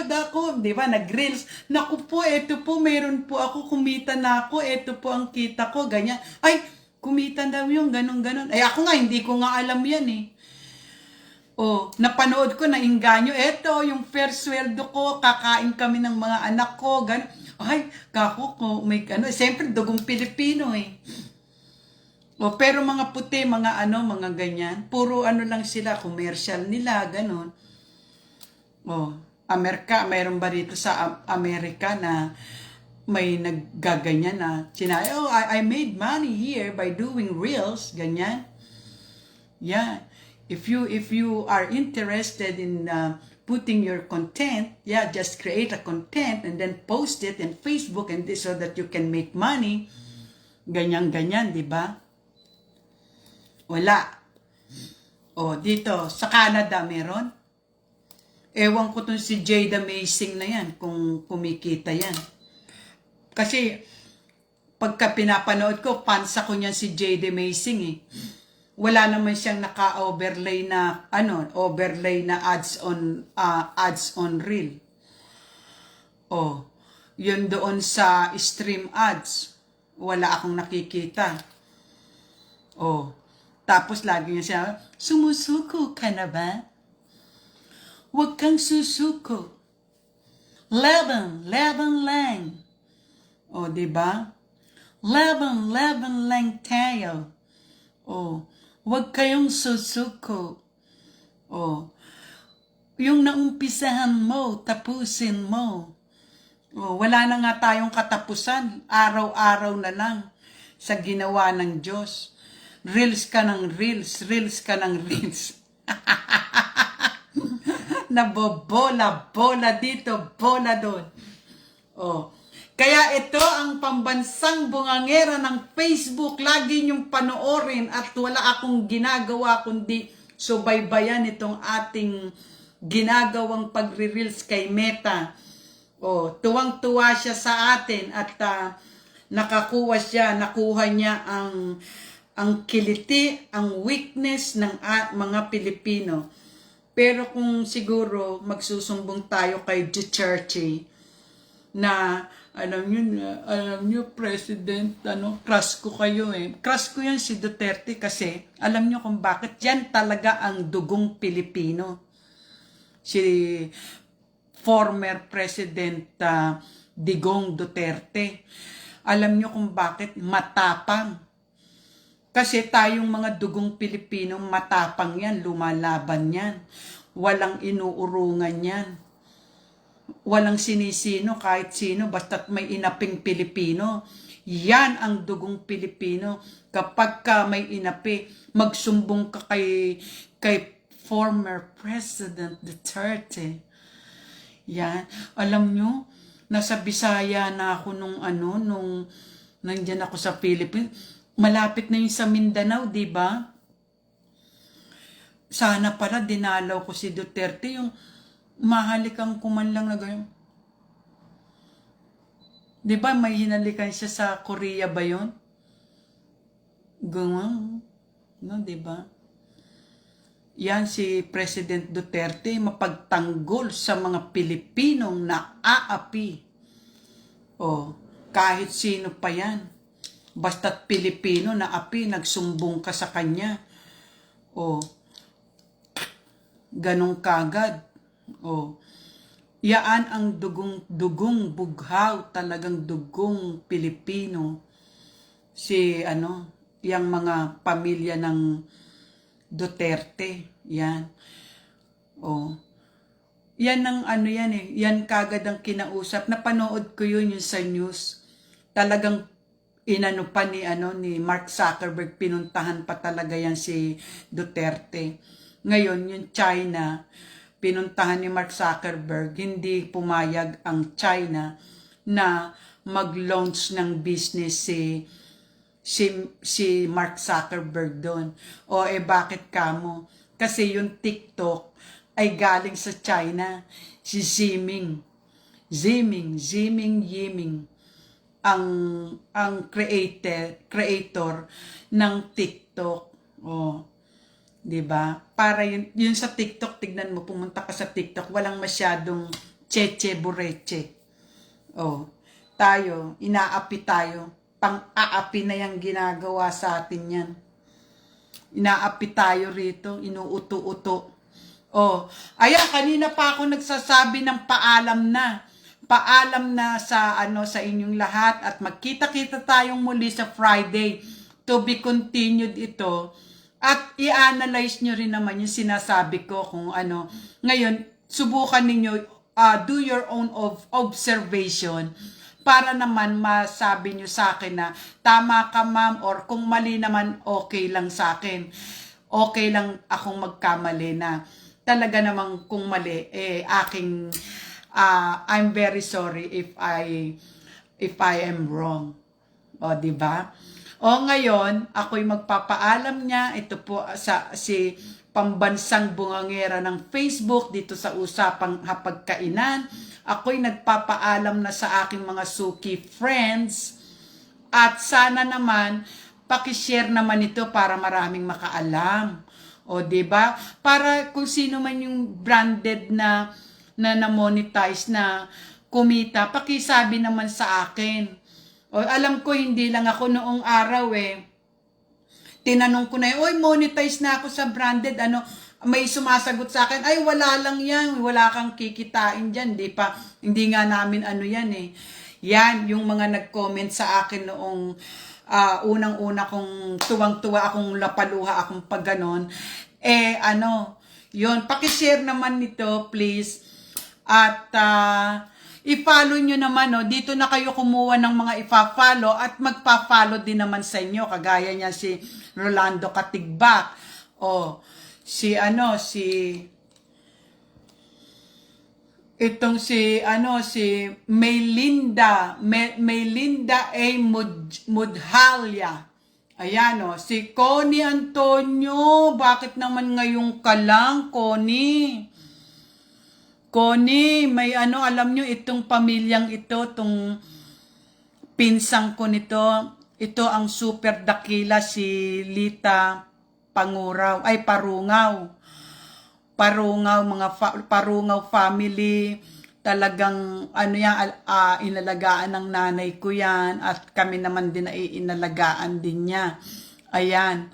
Dako, di ba, nag-reels. Naku po, eto po, meron po ako, kumita na ako, eto po ang kita ko, ganyan. Ay, kumita daw yung ganun. Ako nga, hindi ko nga alam yan, eh. Napanood ko, nainganyo. Eto, yung first sweldo ko, kakain kami ng mga anak ko, ganun. Ay, kako ko, may siyempre, dugong Pilipino, eh. Pero mga puti, mga mga ganyan, puro lang sila, commercial nila, ganun. Amerika, mayroon ba dito sa Amerika na may naggaganyan na sinabi, I made money here by doing reels, ganyan. Yeah. If you are interested in putting your content, just create a content and then post it in Facebook and this so that you can make money. Ganyan, di ba? Wala. Dito, sa Canada meron. Ewan ko tong si Jade Amazing na yan, kung kumikita yan. Kasi, pagka pinapanood ko, fans ako niyan si Jade Amazing, eh. Wala naman siyang naka-overlay na, overlay na ads on reel. Yun doon sa stream ads. Wala akong nakikita. Tapos lagi niya siya, sumusuko ka na ba? Huwag kang susuko. Laban lang. Diba? Laban lang tayo. Huwag kayong susuko. Yung naumpisahan mo, tapusin mo. Wala na nga tayong katapusan. Araw-araw na lang sa ginawa ng Diyos. Reels ka ng reels. Nabobola dito, bola doon. Kaya ito ang pambansang bungangera ng Facebook. Lagi niyong panoorin at wala akong ginagawa kundi subaybayan itong ating ginagawang pagre-reels kay Meta. Tuwang-tuwa siya sa atin at nakuha niya ang kiliti, ang weakness ng mga Pilipino. Pero kung siguro magsusumbong tayo kay Duterte na alam niyo President, crush ko kayo, eh. Crush ko yan si Duterte kasi alam niyo kung bakit yan talaga ang dugong Pilipino. Si former President Digong Duterte. Alam nyo kung bakit? Matapang. Kasi tayong mga dugong Pilipino, matapang yan, lumalaban yan. Walang inuurungan yan. Walang sinisino, kahit sino, basta't may inaping Pilipino. Yan ang dugong Pilipino. Kapag ka may inapi, magsumbong ka kay former President Duterte. Yan. Alam nyo, nasa Bisaya na ako nung nandyan ako sa Philippines. Malapit na yung sa Mindanao, di ba? Sana pala dinalaw ko si Duterte, yung mahalikan kuman lang na ganyan. Di ba may hinalikan siya sa Korea ba yun? Gawang, no, di ba? Yan si President Duterte, mapagtanggol sa mga Pilipinong naaapi. O, kahit sino pa yan. Basta't Pilipino naapi, nagsumbong ka sa kanya. O, ganong kagad. O, yaan ang dugong bughaw, talagang dugong Pilipino. Yang mga pamilya ng Duterte, yan. Oh. Yan ang yan eh. Yan kagad ang kinausap. Napanood ko yun yung sa news. Talagang inano pa ni Mark Zuckerberg, pinuntahan pa talaga yan si Duterte. Ngayon, yung China, pinuntahan ni Mark Zuckerberg, hindi pumayag ang China na mag-launch ng business si Mark Zuckerberg doon. O bakit kamo? Kasi yung TikTok ay galing sa China. Si Yiming ang creator ng TikTok. O, 'di ba? Para yun sa TikTok, tignan mo, pumunta ka sa TikTok, walang masyadong cheche bureche. O, tayo, inaapi tayo. Pang-aapi na yung ginagawa sa atin yan. Inaapi tayo rito, inuuto-uto. Ayan, kanina pa ako nagsasabi ng paalam na. Paalam na sa inyong lahat at magkita-kita tayong muli sa Friday. To be continued ito. At i-analyze nyo rin naman yung sinasabi ko kung ano. Ngayon, subukan ninyo, do your own observation para naman masabi nyo sa akin na tama ka ma'am, or kung mali naman, okay lang sa akin. Okay lang akong magkamali na. Talaga namang kung mali, I'm very sorry if I am wrong. O, diba? O, ngayon, ako'y magpapaalam niya. Ito po si pambansang bungangera ng Facebook dito sa Usapang Hapagkainan. Ako'y nagpapaalam na sa aking mga suki friends. At sana naman, pakishare naman ito para maraming makaalam. O, diba? Para kung sino man yung branded na na-monetize na kumita, pakisabi naman sa akin. O, alam ko hindi lang ako noong araw tinanong ko na oy, monetize na ako sa branded, may sumasagot sa akin, ay wala lang yan, wala kang kikitain dyan, hindi nga namin yan Yan, yung mga nag-comment sa akin noong unang-una kong tuwang-tuwa akong lapaluha akong pag ganon. Yun, pakishare naman nito, please. At i-follow nyo naman, dito na kayo kumuha ng mga ipa-follow at magpa-follow din naman sa inyo. Kagaya niya si Rolando Katigbak. Si Maylinda A. Mudhalya. Ayan, si Connie Antonio. Bakit naman ngayon ka lang, Connie? Connie, may alam nyo, itong pamilyang ito, itong pinsang ko nito, ito ang super dakila, si Lita Parungaw. Parungaw family, talagang inalagaan ng nanay ko yan, at kami naman din ay inalagaan din niya. Ayan,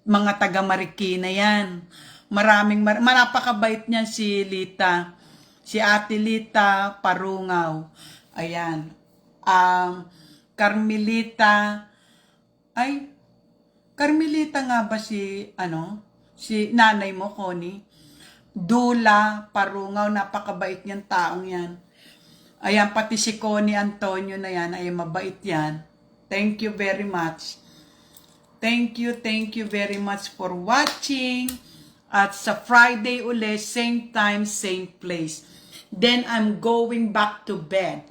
mga taga Marikina yan. Napakabait niyan si Lita. Si Ate Lita Parungaw. Ayan. Carmelita. Ay, Carmelita nga ba si, si nanay mo, Connie? Dula Parungaw. Napakabait niyang taong yan. Ayan, pati si Connie Antonio na yan. Ay, mabait yan. Thank you very much. Thank you very much for watching. At sa Friday uli, same time, same place. Then I'm going back to bed.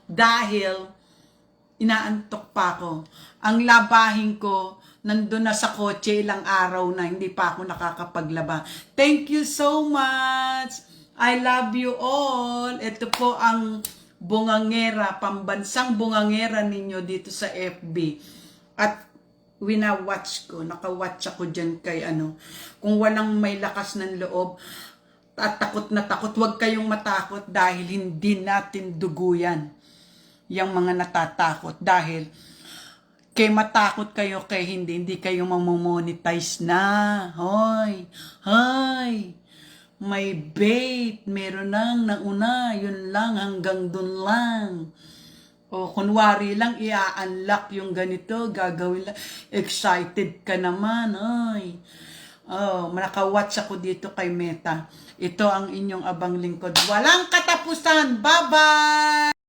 Dahil inaantok pa ako. Ang labahin ko, nandun na sa kotse ilang araw na, hindi pa ako nakakapaglaba. Thank you so much. I love you all. Ito po ang bungangera, pambansang bungangera ninyo dito sa FB. At wina-watch ko, naka-watch ako dyan kay kung walang may lakas ng loob, at takot na takot, huwag kayong matakot dahil hindi natin duguyan yung mga natatakot. Dahil kay matakot kayo, kay hindi kayo mamomonetize na. Hoy, may bait, meron nang nauna, yun lang, hanggang dun lang. O kunwari lang, i-unlock yung ganito, gagawin lang. Excited ka naman, ay. Nakawatch ako dito kay Meta. Ito ang inyong abang lingkod. Walang katapusan. Bye-bye!